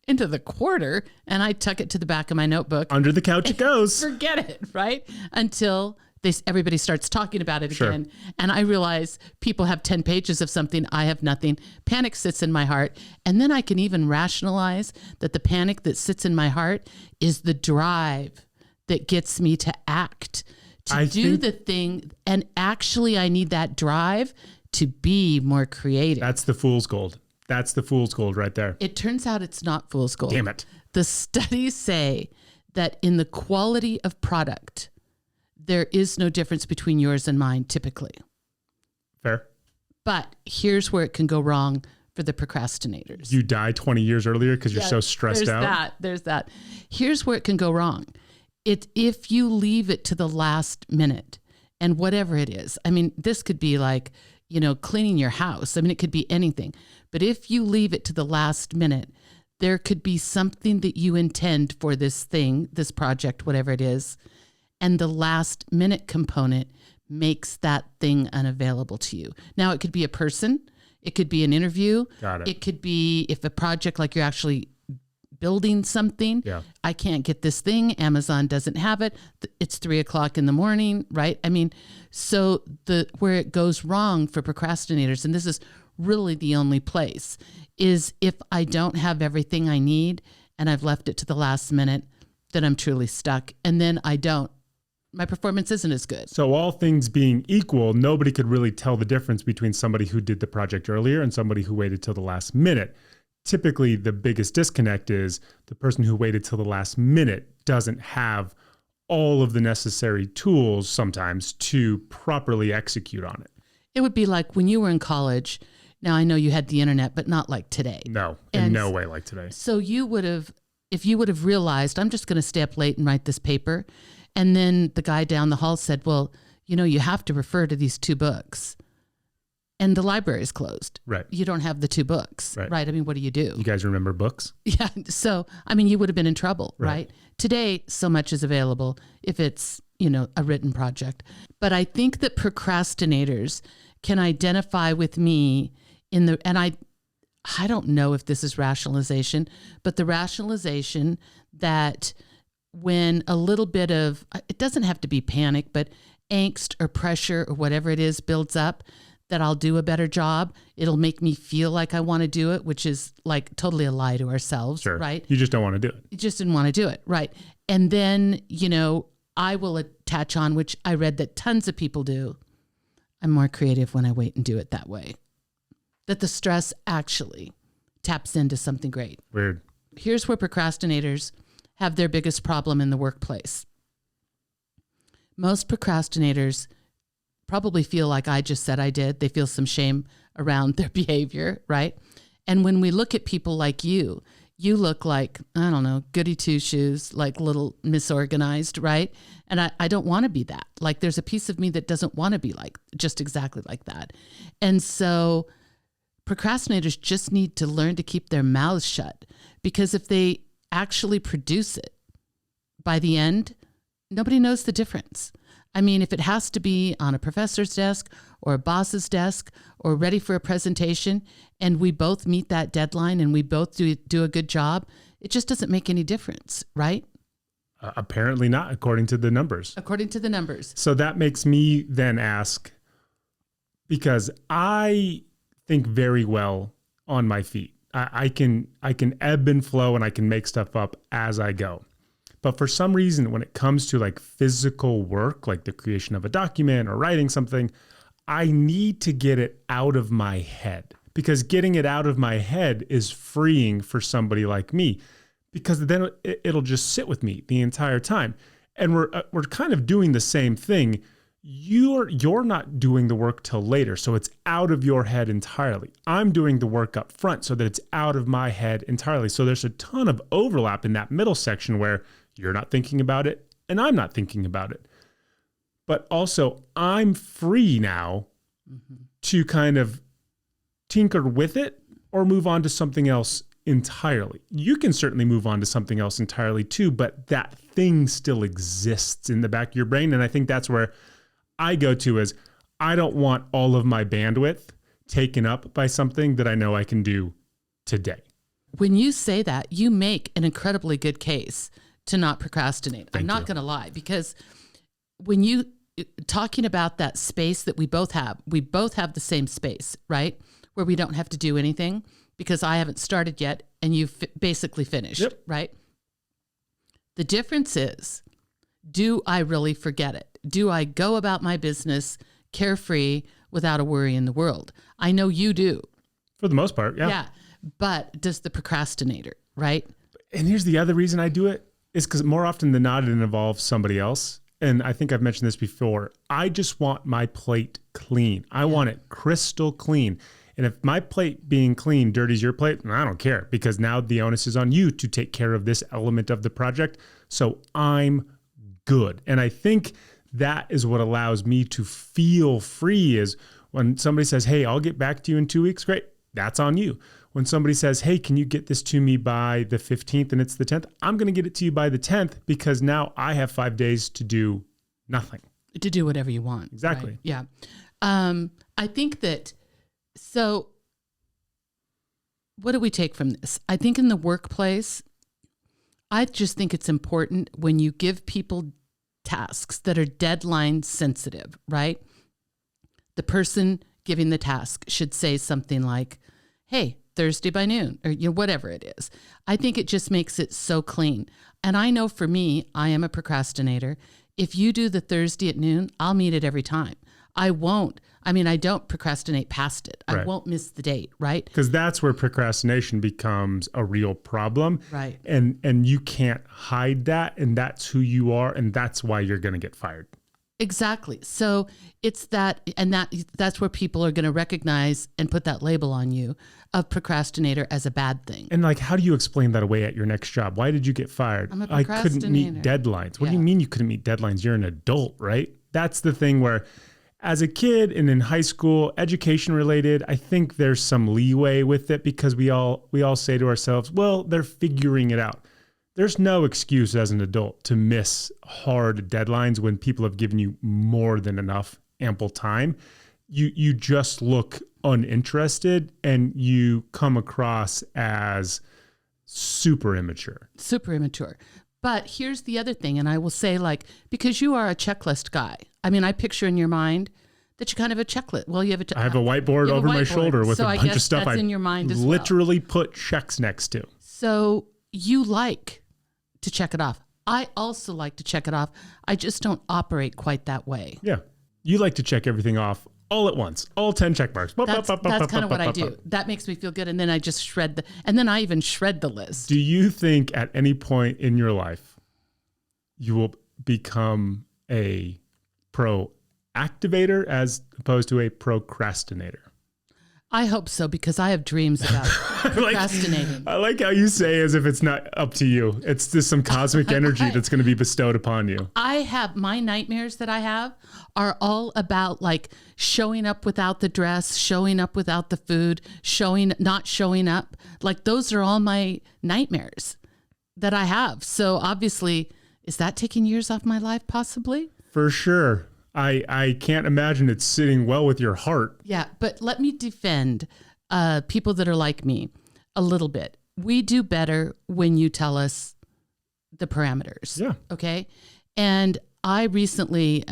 into the quarter and I tuck it to the back of my notebook. Under the couch it goes. Forget it, right? Until everybody starts talking about it Sure. again. And I realize people have 10 pages of something. I have nothing. Panic sits in my heart. And then I can even rationalize that the panic that sits in my heart is the drive that gets me to act, to do the thing. And actually, I need that drive to be more creative. That's the fool's gold. That's the fool's gold right there. It turns out it's not fool's gold. Damn it. The studies say that in the quality of product, there is no difference between yours and mine typically. Fair. But here's where it can go wrong for the procrastinators. You die 20 years earlier because you're so stressed out. There's that. Here's where it can go wrong. It's if you leave it to the last minute and whatever it is. I mean, this could be like, cleaning your house. I mean, it could be anything. But if you leave it to the last minute, there could be something that you intend for this thing, this project, whatever it is. And the last minute component makes that thing unavailable to you. Now, it could be a person. It could be an interview. Got it. It could be if a project like you're actually building something. Yeah. I can't get this thing. Amazon doesn't have it. It's 3:00 in the morning, right? I mean, so where it goes wrong for procrastinators, and this is really the only place, is if I don't have everything I need and I've left it to the last minute, then I'm truly stuck. And then my performance isn't as good. So all things being equal, nobody could really tell the difference between somebody who did the project earlier and somebody who waited till the last minute. Typically, the biggest disconnect is the person who waited till the last minute doesn't have all of the necessary tools sometimes to properly execute on it. It would be like when you were in college. Now, I know you had the internet, but not like today. No, in no way like today. So if you would have realized, I'm just going to stay up late and write this paper. And then the guy down the hall said, well, you have to refer to these 2 books. And the library is closed. Right. You don't have the 2 books. Right. I mean, what do? You guys remember books? Yeah. So, I mean, you would have been in trouble, right? Today, so much is available if it's, a written project. But I think that procrastinators can identify with me and I don't know if this is rationalization, but the rationalization that when a little bit of, it doesn't have to be panic, but angst or pressure or whatever it is builds up, that I'll do a better job. It'll make me feel like I want to do it, which is like totally a lie to ourselves, Sure. right? You just don't want to do it. You just didn't want to do it, right? And then, I will attach on, which I read that tons of people do. I'm more creative when I wait and do it that way. That the stress actually taps into something great. Weird. Here's where procrastinators have their biggest problem in the workplace. Most procrastinators probably feel like I just said I did. They feel some shame around their behavior, right? And when we look at people like you look like, I don't know, goody two-shoes, like little misorganized, right? And I don't want to be that. Like there's a piece of me that doesn't want to be like, just exactly like that. And so procrastinators just need to learn to keep their mouths shut, because if they actually produce it, by the end, nobody knows the difference. I mean, if it has to be on a professor's desk or a boss's desk or ready for a presentation, and we both meet that deadline and we both do a good job, it just doesn't make any difference, right? Apparently not, according to the numbers. According to the numbers. So that makes me then ask, because I think very well on my feet. I can ebb and flow and I can make stuff up as I go. But for some reason, when it comes to like physical work, like the creation of a document or writing something, I need to get it out of my head, because getting it out of my head is freeing for somebody like me, because then it'll just sit with me the entire time. And we're kind of doing the same thing. You're not doing the work till later, so it's out of your head entirely. I'm doing the work up front so that it's out of my head entirely. So there's a ton of overlap in that middle section where you're not thinking about it and I'm not thinking about it. But also I'm free now to kind of tinker with it or move on to something else entirely. You can certainly move on to something else entirely too, but that thing still exists in the back of your brain. And I think that's where I go to, is I don't want all of my bandwidth taken up by something that I know I can do today. When you say that, you make an incredibly good case to not procrastinate. I'm not going to lie, because when you talking about that space that we both have the same space, right? Where we don't have to do anything because I haven't started yet and you've basically finished, Yep. right? The difference is, do I really forget it? Do I go about my business carefree without a worry in the world? I know you do. For the most part, yeah. Yeah. But does the procrastinator, right? And here's the other reason I do it is because more often than not, it involves somebody else. And I think I've mentioned this before. I just want my plate clean. I want it crystal clean. And if my plate being clean dirties your plate, I don't care, because now the onus is on you to take care of this element of the project. So I'm good. And I think that is what allows me to feel free, is when somebody says, hey, I'll get back to you in 2 weeks. Great. That's on you. When somebody says, hey, can you get this to me by the 15th and it's the 10th? I'm going to get it to you by the 10th because now I have 5 days to do nothing. To do whatever you want. Exactly. Right? Yeah. I think that, so what do we take from this? I think in the workplace, I just think it's important when you give people tasks that are deadline sensitive, right? The person giving the task should say something like, hey, Thursday by noon, or whatever it is. I think it just makes it so clean. And I know for me, I am a procrastinator. If you do the Thursday at noon, I'll meet it every time. I don't procrastinate past it. I won't miss the date, right? Because that's where procrastination becomes a real problem. Right. And you can't hide that. And that's who you are. And that's why you're going to get fired. Exactly. So it's that, and that's where people are going to recognize and put that label on you of procrastinator as a bad thing. And like, how do you explain that away at your next job? Why did you get fired? I'm a I couldn't meet procrastinator. deadlines. What do you mean you couldn't meet deadlines? You're an adult, right? That's the thing where as a kid and in high school, education related, I think there's some leeway with it because we all say to ourselves, well, they're figuring it out. There's no excuse as an adult to miss hard deadlines when people have given you more than enough ample time. You just look uninterested and you come across as super immature. Super immature. But here's the other thing, and I will say, because you are a checklist guy. I mean, I picture in your mind that you kind of have a checklist. Well, you have I have a whiteboard over my shoulder with a bunch of stuff that's in your mind as literally put checks next to. So you like to check it off. I also like to check it off. I just don't operate quite that way. Yeah. You like to check everything off all at once, all 10 check marks. That's kind of what I do. That makes me feel good. And then I just and then I even shred the list. Do you think at any point in your life you will become a pro-activator as opposed to a procrastinator? I hope so, because I have dreams about procrastinating. I like how you say as if it's not up to you. It's just some cosmic energy that's going to be bestowed upon you. My nightmares that I have are all about showing up without the dress, showing up without the food, not showing up. Those are all my nightmares that I have. So obviously, is that taking years off my life? Possibly. For sure. I can't imagine it's sitting well with your heart. Yeah, but let me defend people that are like me a little bit. We do better when you tell us the parameters. Yeah. Okay. And I recently,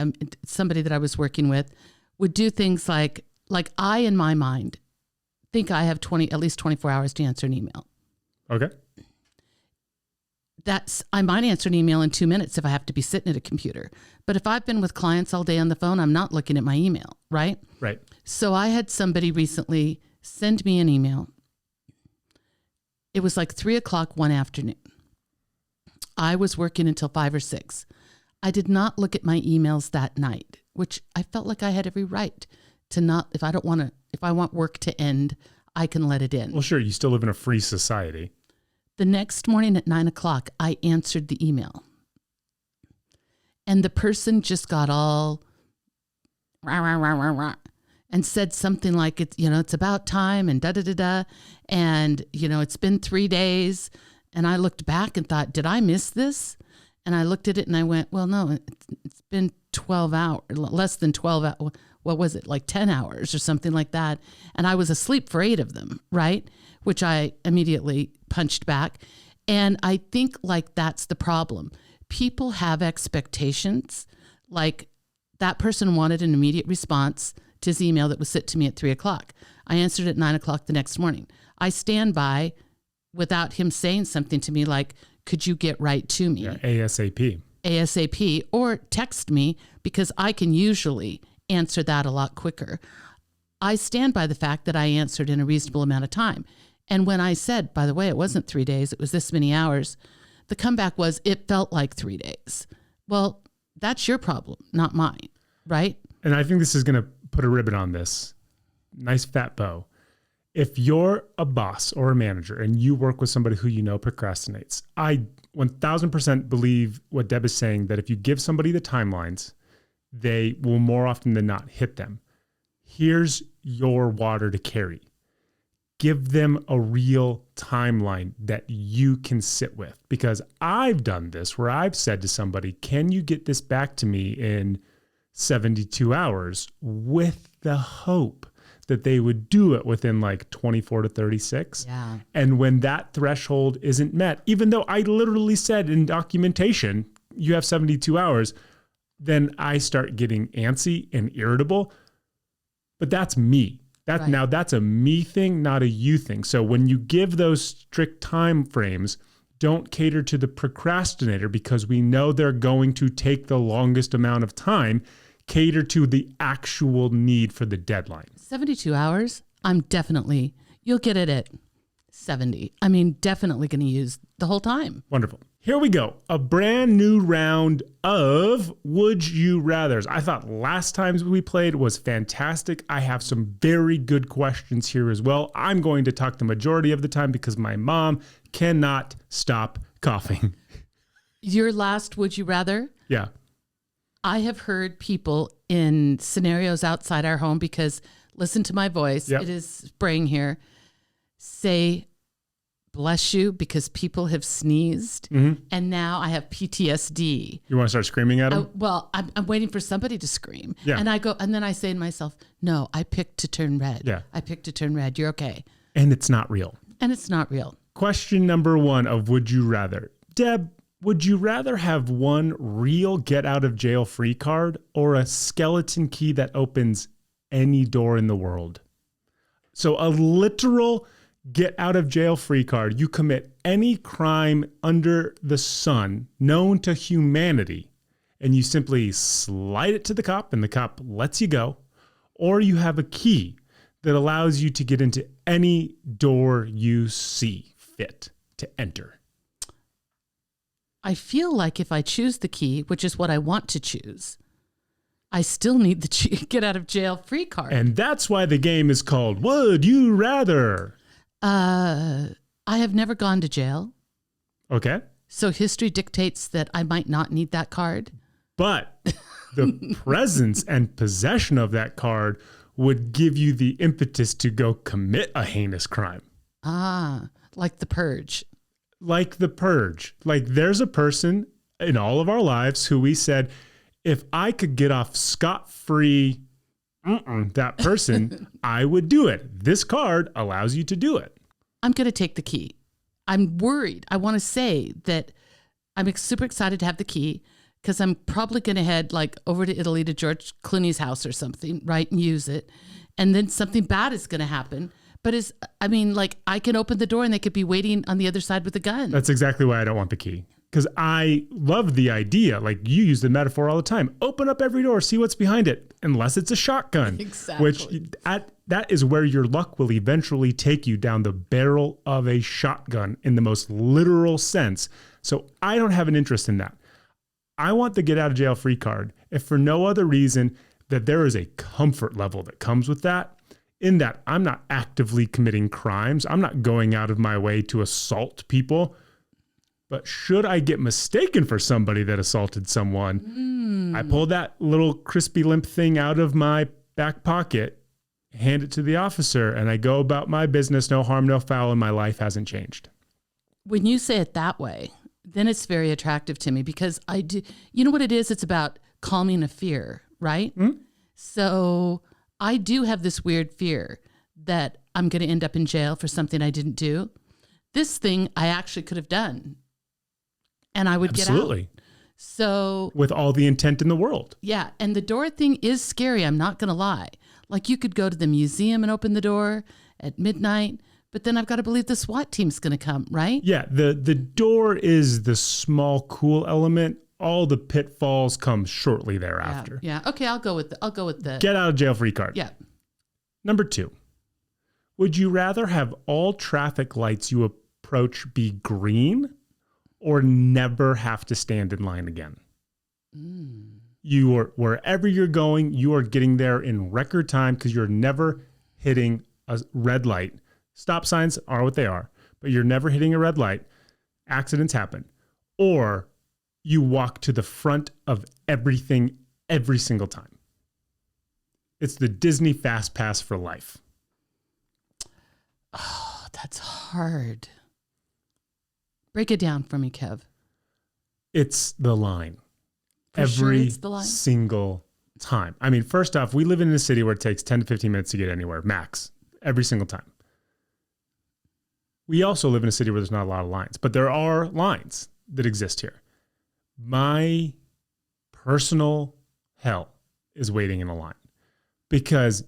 somebody that I was working with would do things like I, in my mind, think I have at least 24 hours to answer an email. Okay. I might answer an email in 2 minutes if I have to be sitting at a computer. But if I've been with clients all day on the phone, I'm not looking at my email, right? Right. So I had somebody recently send me an email. It was 3:00 one afternoon. I was working until 5 or 6. I did not look at my emails that night, which I felt like I had every right to not, if I want work to end, I can let it in. Well, sure. You still live in a free society. The next morning at 9:00, I answered the email. And the person just got all rah, rah, rah, rah, rah, and said something like, it's about time and da-da-da-da. And, it's been 3 days. And I looked back and thought, did I miss this? And I looked at it and I went, well, no, it's been 12 hours, less than 12 hours. What was it? 10 hours or something like that. And I was asleep for 8 of them, right? Which I immediately punched back. And I think that's the problem. People have expectations. that person wanted an immediate response to his email that was sent to me at 3:00. I answered at 9:00 the next morning. I stand by without him saying something to me like, could you get right to me? Yeah, ASAP. ASAP, or text me, because I can usually answer that a lot quicker. I stand by the fact that I answered in a reasonable amount of time. And when I said, by the way, it wasn't 3 days, it was this many hours, the comeback was, it felt like 3 days. Well, that's your problem, not mine, right? And I think this is going to put a ribbon on this. Nice fat bow. If you're a boss or a manager and you work with somebody who you know procrastinates, I 1000% believe what Deb is saying, that if you give somebody the timelines, they will more often than not hit them. Here's your water to carry. Give them a real timeline that you can sit with. Because I've done this where I've said to somebody, can you get this back to me in 72 hours, with the hope that they would do it within like 24 to 36. Yeah. And when that threshold isn't met, even though I literally said in documentation, you have 72 hours, then I start getting antsy and irritable. But that's me. Right. Now that's a me thing, not a you thing. So when you give those strict time frames, don't cater to the procrastinator, because we know they're going to take the longest amount of time. Cater to the actual need for the deadline. 72 hours, you'll get it at 70. I mean, definitely going to use the whole time. Wonderful. Here we go. A brand new round of Would You Rathers. I thought last time we played was fantastic. I have some very good questions here as well. I'm going to talk the majority of the time because my mom cannot stop coughing. Your last Would You Rather? Yeah. I have heard people in scenarios outside our home, because listen to my voice, Yep. It is spraying here, say, bless you, because people have sneezed. Mm-hmm. And now I have PTSD. You want to start screaming at them? I'm waiting for somebody to scream. Yeah. And then I say to myself, no, I picked to turn red. Yeah. I picked to turn red. You're okay. And it's not real. And it's not real. Question number 1 of Would You Rather. Deb, would you rather have one real get out of jail free card or a skeleton key that opens any door in the world? So a literal get out of jail free card. You commit any crime under the sun known to humanity, and you simply slide it to the cop and the cop lets you go. Or you have a key that allows you to get into any door you see fit to enter. I feel like if I choose the key, which is what I want to choose, I still need the get out of jail free card. And that's why the game is called Would You Rather? I have never gone to jail. Okay. So history dictates that I might not need that card. But the presence and possession of that card would give you the impetus to go commit a heinous crime. Like the purge. Like the purge. Like there's a person in all of our lives who we said, if I could get off scot-free, that person, I would do it. This card allows you to do it. I'm going to take the key. I'm worried. I want to say that I'm super excited to have the key, because I'm probably going to head like over to Italy to George Clooney's house or something, right, and use it. And then something bad is going to happen. But I can open the door and they could be waiting on the other side with a gun. That's exactly why I don't want the key. Because I love the idea. Like you use the metaphor all the time. Open up every door, see what's behind it, unless it's a shotgun. Exactly. Which that is where your luck will eventually take you, down the barrel of a shotgun in the most literal sense. So I don't have an interest in that. I want the get out of jail free card, if for no other reason that there is a comfort level that comes with that. In that I'm not actively committing crimes. I'm not going out of my way to assault people. But should I get mistaken for somebody that assaulted someone, I pull that little crispy limp thing out of my back pocket, hand it to the officer, and I go about my business, no harm, no foul, and my life hasn't changed. When you say it that way, then it's very attractive to me, because I do. You know what it is? It's about calming a fear, right? Mm-hmm. So I do have this weird fear that I'm going to end up in jail for something I didn't do. This thing I actually could have done, and I would get out. So with all the intent in the world. yeah, and the door thing is scary. I'm not going to lie. Like you could go to the museum and open the door at midnight, but then I've got to believe the SWAT team's going to come, right? Yeah, the door is the small cool element. All the pitfalls come shortly thereafter. Yeah. Okay, I'll go with the Get out of jail free card. Yeah. Number 2. Would you rather have all traffic lights you approach be green or never have to stand in line again? You are, wherever you're going, you are getting there in record time because you're never hitting a red light. Stop signs are what they are, but you're never hitting a red light. Accidents happen. Or you walk to the front of everything every single time. It's the Disney Fast Pass for life. Oh, that's hard. Break it down for me, Kev. It's the line. For sure Every it's the line? single time. I mean, first off, we live in a city where it takes 10 to 15 minutes to get anywhere, max, every single time. We also live in a city where there's not a lot of lines, but there are lines that exist here. My personal hell is waiting in a line because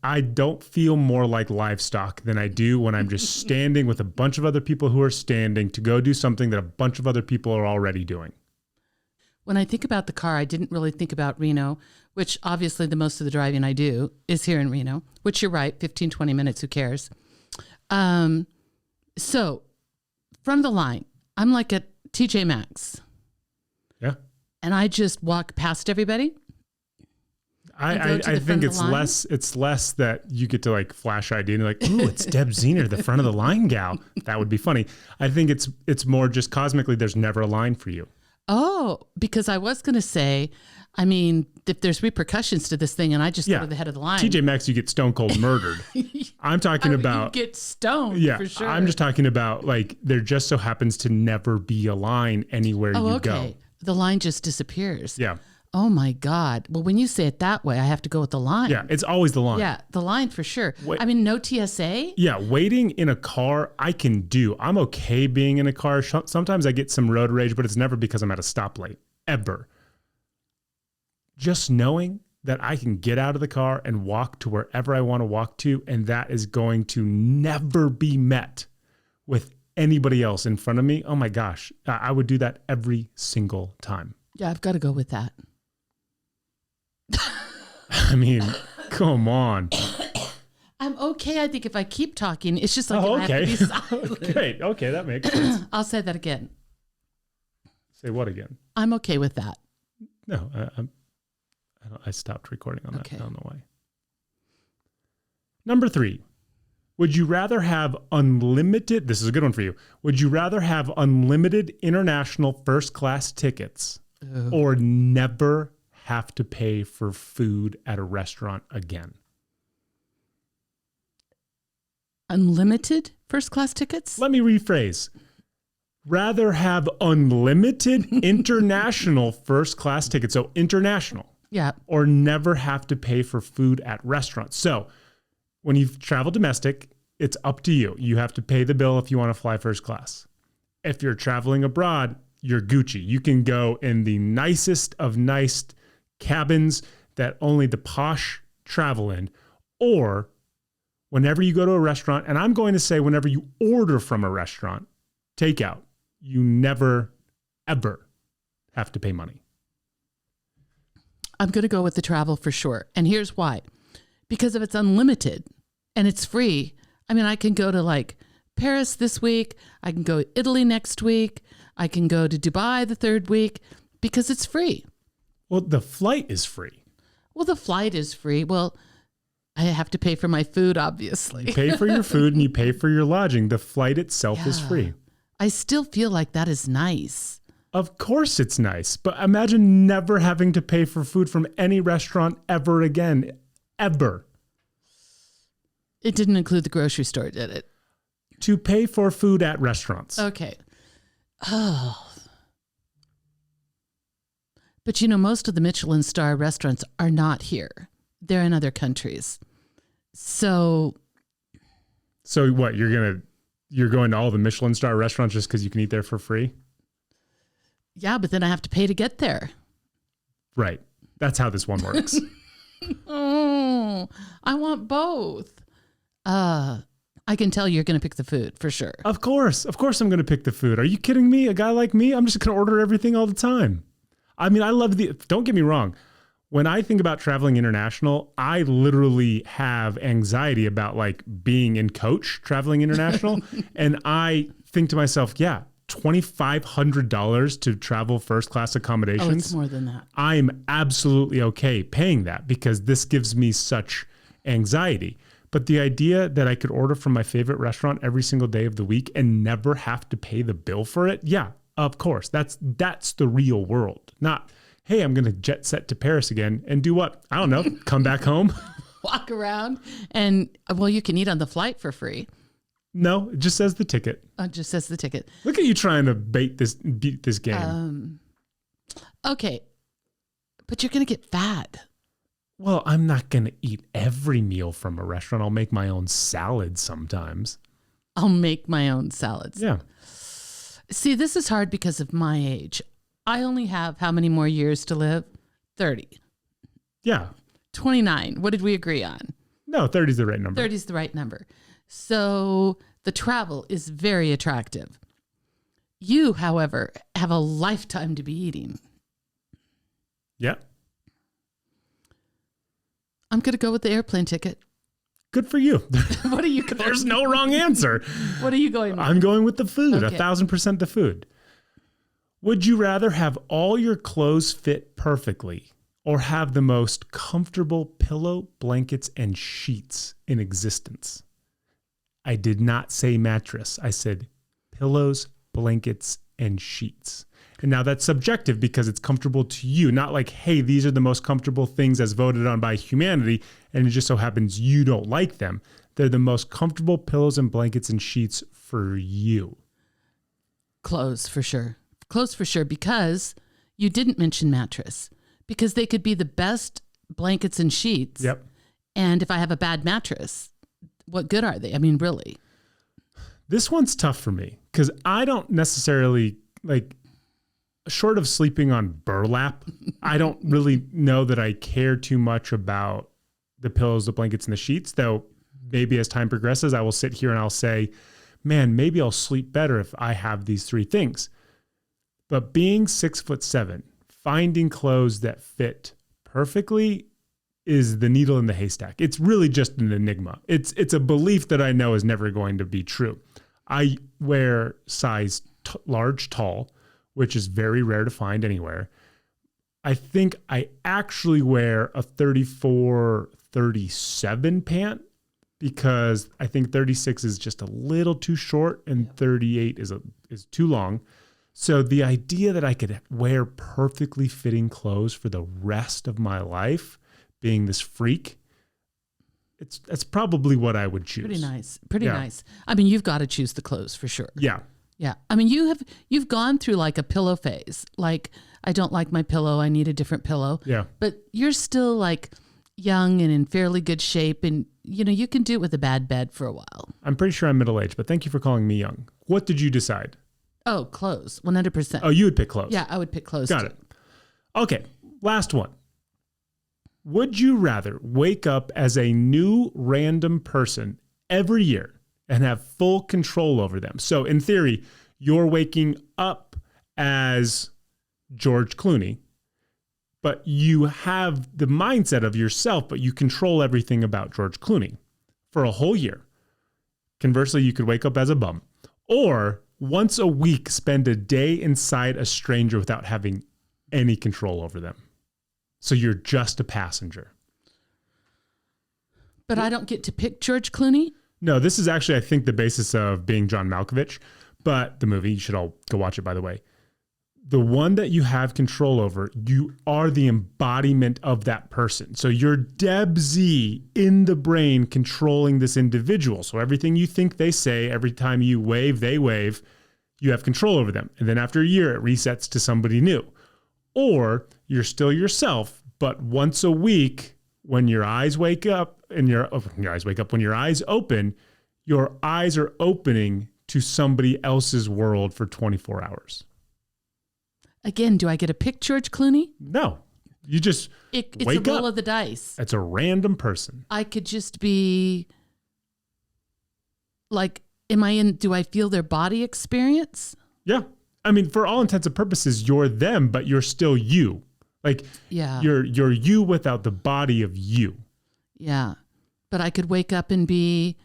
I don't feel more like livestock than I do when I'm just standing with a bunch of other people who are standing to go do something that a bunch of other people are already doing. When I think about the car, I didn't really think about Reno, which obviously the most of the driving I do is here in Reno, which you're right, 15, 20 minutes, who cares? So from the line, I'm like at TJ Maxx. Yeah. And I just walk past everybody. I think it's less that you get to like flash ID and like, ooh, it's Deb Zehner, the front of the line gal. That would be funny. I think it's more just cosmically, there's never a line for you. Oh, because I was going to say, I mean, if there's repercussions to this thing and I just go to the head of the line. TJ Maxx, you get stone cold murdered. I'm talking about. You get stoned, for sure. I'm just talking about like, there just so happens to never be a line anywhere you go. The line just disappears. Yeah. Oh my God. Well, when you say it that way, I have to go with the line. Yeah, it's always the line. Yeah, the line for sure. I mean, no TSA? Yeah, waiting in a car, I can do. I'm okay being in a car. Sometimes I get some road rage, but it's never because I'm at a stoplight, ever. Just knowing that I can get out of the car and walk to wherever I want to walk to, and that is going to never be met with anybody else in front of me. Oh my gosh, I would do that every single time. Yeah, I've got to go with that. I mean, come on. I'm okay. I think if I keep talking, it's just like I have to be silent. Great. Okay, that makes sense. I'll say that again. Say what again? I'm okay with that. No, I stopped recording on that. Okay. I don't know why. Number 3. Would you rather have unlimited, this is a good one for you. Would you rather have unlimited international first class tickets or never have to pay for food at a restaurant again? Unlimited first class tickets? Let me rephrase. Rather have unlimited international first class tickets. So international. Yeah. Or never have to pay for food at restaurants. So when you travel domestic, it's up to you. You have to pay the bill if you want to fly first class. If you're traveling abroad, you're Gucci. You can go in the nicest of nice cabins that only the posh travel in. Or whenever you go to a restaurant, and I'm going to say whenever you order from a restaurant, takeout, you never, ever have to pay money. I'm going to go with the travel for sure. And here's why. Because if it's unlimited and it's free, I mean, I can go to like Paris this week. I can go to Italy next week. I can go to Dubai the third week because it's free. Well, the flight is free. Well, the flight is free. Well, I have to pay for my food, obviously. You pay for your food and you pay for your lodging. The flight itself is free. I still feel like that is nice. Of course it's nice, but imagine never having to pay for food from any restaurant ever again. Ever. It didn't include the grocery store, did it? To pay for food at restaurants. Okay. Oh. But you know, most of the Michelin star restaurants are not here. They're in other countries. So what, you're going to all the Michelin star restaurants just because you can eat there for free? Yeah, but then I have to pay to get there. Right. That's how this one works. Oh, I want both. I can tell you're going to pick the food for sure. Of course I'm going to pick the food. Are you kidding me? A guy like me, I'm just going to order everything all the time. I mean, don't get me wrong. When I think about traveling international, I literally have anxiety about like being in coach traveling international. And I think to myself, yeah, $2,500 to travel first class accommodations. Oh, it's more than that. I'm absolutely okay paying that because this gives me such anxiety. But the idea that I could order from my favorite restaurant every single day of the week and never have to pay the bill for it. Yeah, of course. That's the real world. Not, hey, I'm going to jet set to Paris again and do what? I don't know. Come back home. Walk around and, well, you can eat on the flight for free. No, it just says the ticket. It just says the ticket. Look at you trying to beat this game. Okay. But you're going to get fat. Well, I'm not going to eat every meal from a restaurant. I'll make my own salads sometimes. I'll make my own salads. Yeah. See, this is hard because of my age. I only have how many more years to live? 30. Yeah. 29. What did we agree on? No, 30 is the right number. 30 is the right number. So the travel is very attractive. You, however, have a lifetime to be eating. Yeah. I'm going to go with the airplane ticket. Good for you. What are you going There's no wrong answer. What are you going with? I'm going with the food, Okay. 1,000% the food. Would you rather have all your clothes fit perfectly or have the most comfortable pillow, blankets, and sheets in existence? I did not say mattress. I said pillows, blankets, and sheets. And now that's subjective because it's comfortable to you. Not like, hey, these are the most comfortable things as voted on by humanity, and it just so happens you don't like them. They're the most comfortable pillows and blankets and sheets for you. Clothes for sure. Clothes for sure, because you didn't mention mattress. Because they could be the best blankets and sheets. Yep. And if I have a bad mattress, what good are they? I mean, really. This one's tough for me because I don't necessarily like, short of sleeping on burlap, I don't really know that I care too much about the pillows, the blankets, and the sheets. Though maybe as time progresses, I will sit here and I'll say, man, maybe I'll sleep better if I have these three things. But being 6'7", finding clothes that fit perfectly is the needle in the haystack. It's really just an enigma. It's a belief that I know is never going to be true. I wear size large, tall, which is very rare to find anywhere. I think I actually wear a 34, 37 pant because I think 36 is just a little too short and 38 is too long. So the idea that I could wear perfectly fitting clothes for the rest of my life, being this freak, that's probably what I would choose. Pretty nice. Pretty nice. I mean, you've got to choose the clothes for sure. Yeah. Yeah. I mean, you've gone through like a pillow phase. Like, I don't like my pillow. I need a different pillow. Yeah. But you're still like young and in fairly good shape. And, you know, you can do it with a bad bed for a while. I'm pretty sure I'm middle-aged, but thank you for calling me young. What did you decide? Oh, clothes. 100%. Oh, you would pick clothes. Yeah, I would pick clothes. Got too. it. Okay. Last one. Would you rather wake up as a new random person every year and have full control over them? So in theory, you're waking up as George Clooney, but you have the mindset of yourself, but you control everything about George Clooney for a whole year. Conversely, you could wake up as a bum. Or once a week, spend a day inside a stranger without having any control over them. So you're just a passenger. But I don't get to pick George Clooney? No, this is actually, I think, the basis of Being John Malkovich. But the movie, you should all go watch it, by the way. The one that you have control over, you are the embodiment of that person. So you're Debs in the brain controlling this individual. So everything you think they say, every time you wave, they wave, you have control over them. And then after a year, it resets to somebody new. Or you're still yourself, but once a week, when your eyes wake up and when your eyes open, your eyes are opening to somebody else's world for 24 hours. Again, do I get to pick George Clooney? No, you just It's wake a roll up. of the dice. It's a random person. I could just be like, do I feel their body experience? Yeah. I mean, for all intents and purposes, you're them, but you're still you. Like, Yeah. you're you without the body of you. Yeah. But I could wake up and be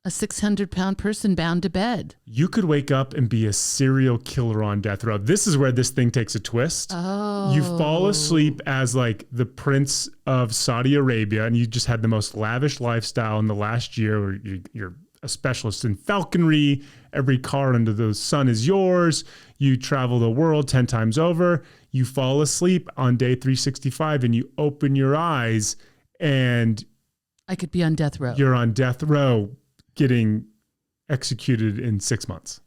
a 600-pound person bound to bed. You could wake up and be a serial killer on death row. This is where this thing takes a twist. Oh. You fall asleep as like the prince of Saudi Arabia, and you just had the most lavish lifestyle in the last year where you're a specialist in falconry. Every car under the sun is yours. You travel the world 10 times over. You fall asleep on day 365 and you open your eyes and I could be on death row. you're on death row getting executed in 6 months.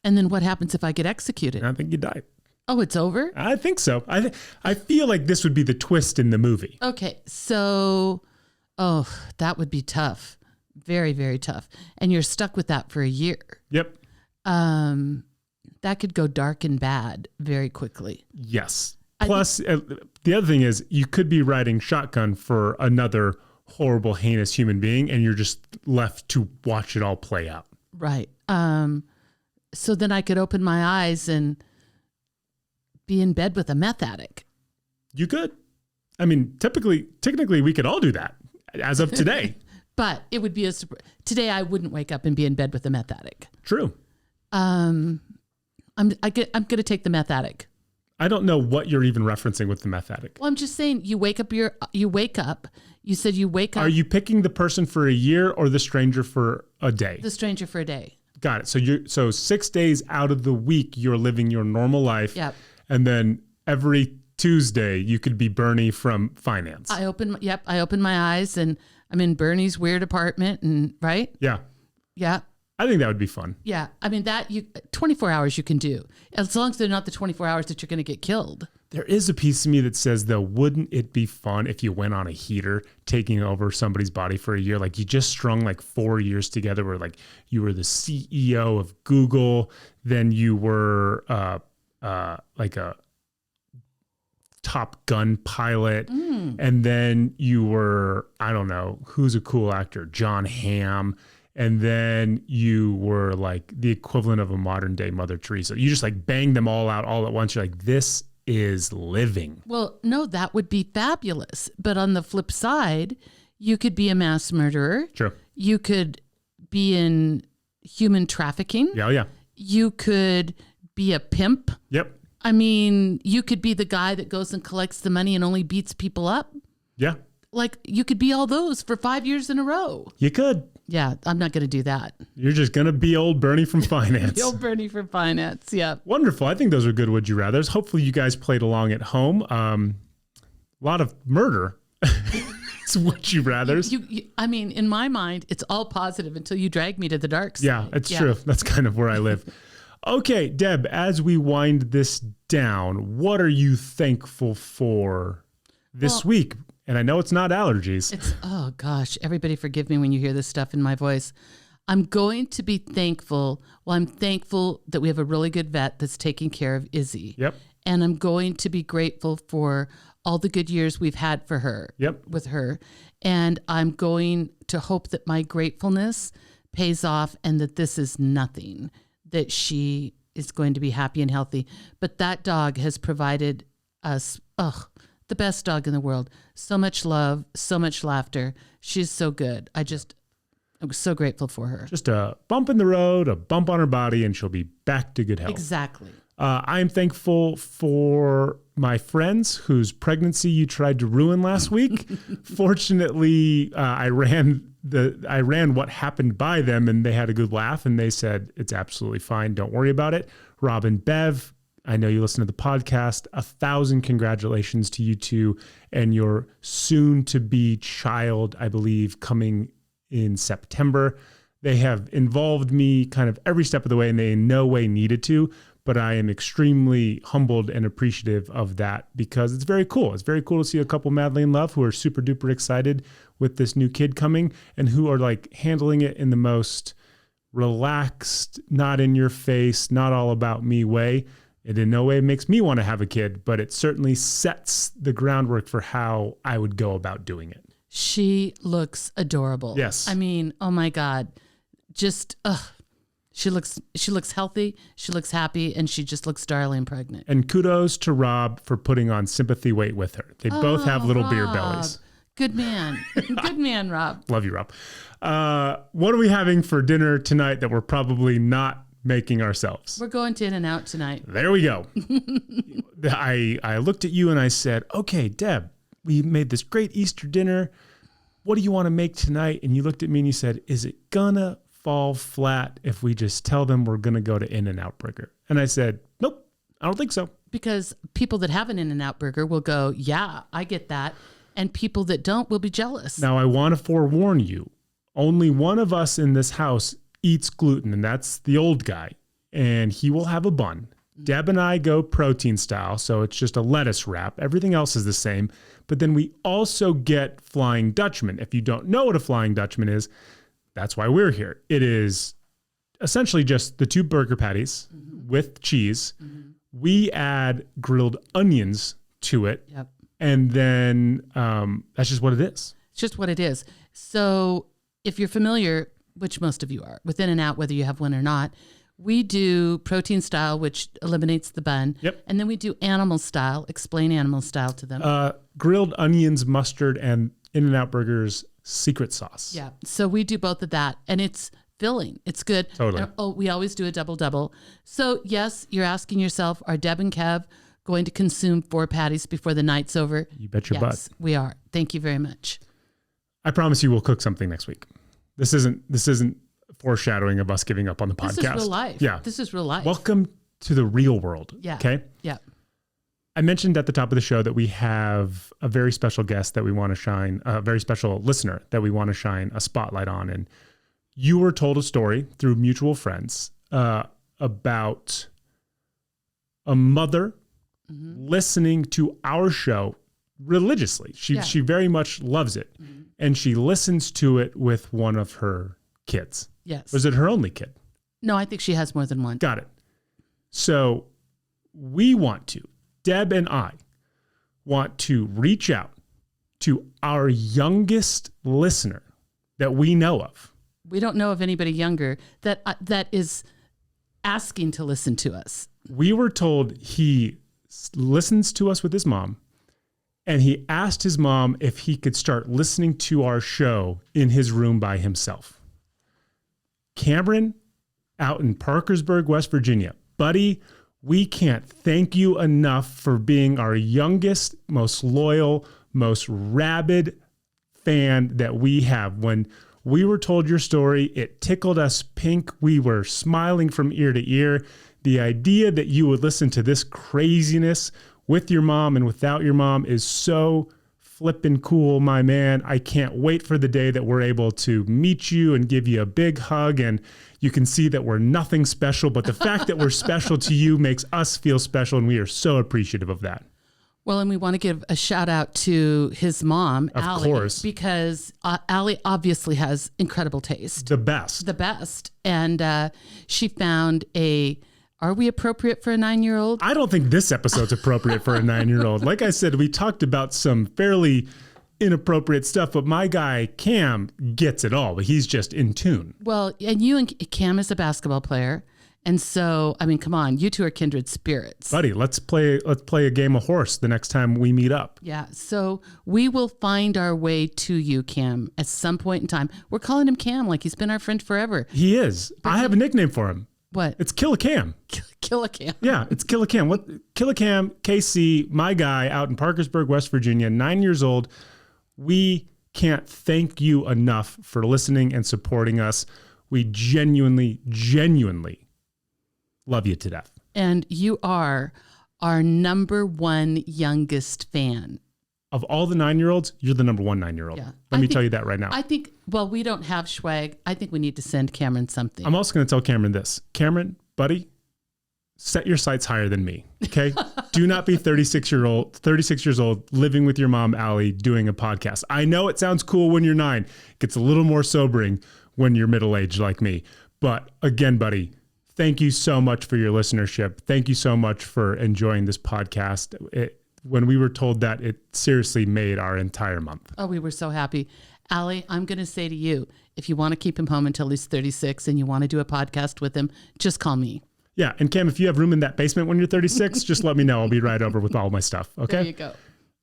And then what happens if I get executed? And I think you die. Oh, it's over? I think so. I feel like this would be the twist in the movie. Okay. So, that would be tough. Very, very tough. And you're stuck with that for a year. Yep. That could go dark and bad very quickly. Yes. Plus, the other thing is you could be riding shotgun for another horrible, heinous human being, and you're just left to watch it all play out. Right. So then I could open my eyes and be in bed with a meth addict. You could. I mean, technically, we could all do that as of today. But it would be today I wouldn't wake up and be in bed with a meth addict. True. I'm going to take the meth addict. I don't know what you're even referencing with the meth addict. Well, I'm just saying you wake up. You said you wake up. Are you picking the person for a year or the stranger for a day? The stranger for a day. Got it. So 6 days out of the week, you're living your normal life. Yep. And then every Tuesday, you could be Bernie from finance. I open my eyes and I'm in Bernie's weird apartment and right. Yeah. Yeah. I think that would be fun. Yeah. I mean 24 hours you can do as long as they're not the 24 hours that you're going to get killed. There is a piece of me that says, though, wouldn't it be fun if you went on a heater taking over somebody's body for a year? Like you just strung like 4 years together where like you were the CEO of Google, then you were like a Top Gun pilot, and then you were, I don't know, who's a cool actor? John Hamm. And then you were like the equivalent of a modern day Mother Teresa. You just like bang them all out all at once. You're like, this is living. Well, no, that would be fabulous. But on the flip side, you could be a mass murderer. Sure. You could be in human trafficking. Yeah. You could be a pimp. Yep. I mean, you could be the guy that goes and collects the money and only beats people up. Yeah. Like you could be all those for 5 years in a row. You could. Yeah, I'm not going to do that. You're just going to be old Bernie from finance. Old Bernie from finance. Yeah. Wonderful. I think those are good would you rathers. Hopefully you guys played along at home. A lot of murder. It's would you rathers. I mean, in my mind, it's all positive until you drag me to the dark side. Yeah, it's true. That's kind of where I live. Okay, Deb, as we wind this down, what are you thankful for this week? And I know it's not allergies. Oh gosh, everybody forgive me when you hear this stuff in my voice. I'm going to be thankful. Well, I'm thankful that we have a really good vet that's taking care of Izzy. Yep. And I'm going to be grateful for all the good years we've had for her. Yep. With her. And I'm going to hope that my gratefulness pays off and that this is nothing, that she is going to be happy and healthy. But that dog has provided us, the best dog in the world. So much love, so much laughter. She's so good. I'm so grateful for her. Just a bump in the road, a bump on her body, and she'll be back to good health. Exactly. I'm thankful for my friends whose pregnancy you tried to ruin last week. Fortunately, I ran what happened by them, and they had a good laugh, and they said, it's absolutely fine. Don't worry about it. Rob and Bev, I know you listen to the podcast. 1,000 congratulations to you two and your soon-to-be child, I believe, coming in September. They have involved me kind of every step of the way, and they in no way needed to, but I am extremely humbled and appreciative of that because it's very cool. It's very cool to see a couple madly in love who are super duper excited with this new kid coming and who are like handling it in the most relaxed, not in your face, not all about me way. It in no way makes me want to have a kid, but it certainly sets the groundwork for how I would go about doing it. She looks adorable. Yes. I mean, oh my God. Just, she looks healthy, she looks happy, and she just looks darling pregnant. And kudos to Rob for putting on sympathy weight with her. They both have little beer bellies. Good man. Good man, Rob. Love you, Rob. What are we having for dinner tonight that we're probably not making ourselves? We're going to In-N-Out tonight. There we go. I looked at you and I said, okay, Deb, we made this great Easter dinner. What do you want to make tonight? And you looked at me and you said, is it gonna fall flat if we just tell them we're gonna go to In-N-Out Burger? And I said, nope, I don't think so. Because people that have an In-N-Out Burger will go, yeah, I get that. And people that don't will be jealous. Now, I want to forewarn you, only one of us in this house eats gluten, and that's the old guy, and he will have a bun. Deb and I go protein style, so it's just a lettuce wrap. Everything else is the same. But then we also get Flying Dutchman. If you don't know what a Flying Dutchman is, that's why we're here. It is essentially just the 2 burger patties with cheese. We add grilled onions to it. Yep. And then that's just what it is. It's just what it is. So if you're familiar, which most of you are, with In-N-Out, whether you have one or not, we do protein style, which eliminates the bun. Yep. And then we do animal style. Explain animal style to them. Grilled onions, mustard, and In-N-Out Burger's secret sauce. Yeah. So we do both of that. And it's filling. It's good. Totally. And, we always do a double-double. So yes, you're asking yourself, are Deb and Kev going to consume 4 patties before the night's over? You bet your butt. We are. Thank you very much. I promise you we'll cook something next week. This isn't foreshadowing of us giving up on the podcast. This is real life. Yeah. This is real life. Welcome to the real world. Yeah. Okay? Yeah. I mentioned at the top of the show that we have a very special guest that we want to shine, a very special listener that we want to shine a spotlight on. And you were told a story through mutual friends about a mother listening to our show religiously. She very much loves it. And she listens to it with one of her kids. Yes. Was it her only kid? No, I think she has more than one. Got it. So we want to, Deb and I want to reach out to our youngest listener that we know of. We don't know of anybody younger that is asking to listen to us. We were told he listens to us with his mom, and he asked his mom if he could start listening to our show in his room by himself. Cameron, out in Parkersburg, West Virginia. Buddy, we can't thank you enough for being our youngest, most loyal, most rabid fan that we have. When we were told your story, it tickled us pink. We were smiling from ear to ear. The idea that you would listen to this craziness with your mom and without your mom is so flippin' cool, my man. I can't wait for the day that we're able to meet you and give you a big hug, and you can see that we're nothing special, but the fact that we're special to you makes us feel special, and we are so appreciative of that. Well, and we want to give a shout out to his mom, Allie, of course, because Allie obviously has incredible taste. The best. And she found are we appropriate for a 9-year-old? I don't think this episode's appropriate for a 9-year-old. Like I said, we talked about some fairly inappropriate stuff, but my guy Cam gets it all, but he's just in tune. Well, and Cam is a basketball player. And so, I mean, come on, you two are kindred spirits. Buddy, let's play a game of horse the next time we meet up. Yeah. So we will find our way to you, Cam, at some point in time. We're calling him Cam like he's been our friend forever. He is. I have a nickname for him. What? It's Kill a Cam. Kill a Cam. Yeah, it's Kill a Cam. What? Kill a Cam, KC, my guy out in Parkersburg, West Virginia, 9 years old. We can't thank you enough for listening and supporting us. We genuinely love you to death. And you are our number 1 youngest fan. Of all the 9-year-olds, you're the number 1 9-year-old. Yeah. Let me tell you that right now. I think, well, we don't have swag. I think we need to send Cameron something. I'm also going to tell Cameron this. Cameron, buddy, set your sights higher than me, okay? Do not be 36 years old, living with your mom, Allie, doing a podcast. I know it sounds cool when you're 9. It gets a little more sobering when you're middle-aged like me. But again, buddy, thank you so much for your listenership. Thank you so much for enjoying this podcast. When we were told that, it seriously made our entire month. Oh, we were so happy. Allie, I'm going to say to you, if you want to keep him home until he's 36 and you want to do a podcast with him, just call me. Yeah. And Cam, if you have room in that basement when you're 36, just let me know. I'll be right over with all my stuff. Okay. There you go.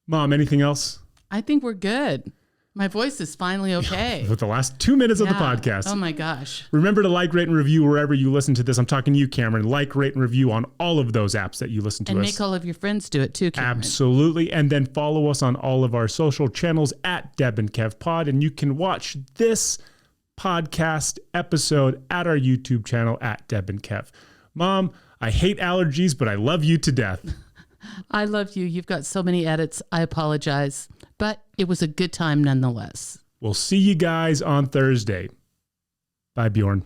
Mom, anything else? I think we're good. My voice is finally okay. With the last 2 minutes of the podcast. Oh my gosh. Remember to like, rate, and review wherever you listen to this. I'm talking to you, Cameron. Like, rate, and review on all of those apps that you listen to And us. make all of your friends do it too, Cameron. Absolutely. And then follow us on all of our social channels at Deb and Kev Pod. And you can watch this podcast episode at our YouTube channel at Deb and Kev. Mom, I hate allergies, but I love you to death. I love you. You've got so many edits. I apologize. But it was a good time nonetheless. We'll see you guys on Thursday. Bye, Bjorn.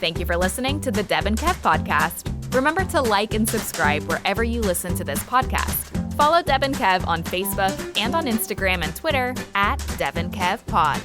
Thank you for listening to the Deb and Kev podcast. Remember to like and subscribe wherever you listen to this podcast. Follow Deb and Kev on Facebook and on Instagram and Twitter at Deb and Kev Pod.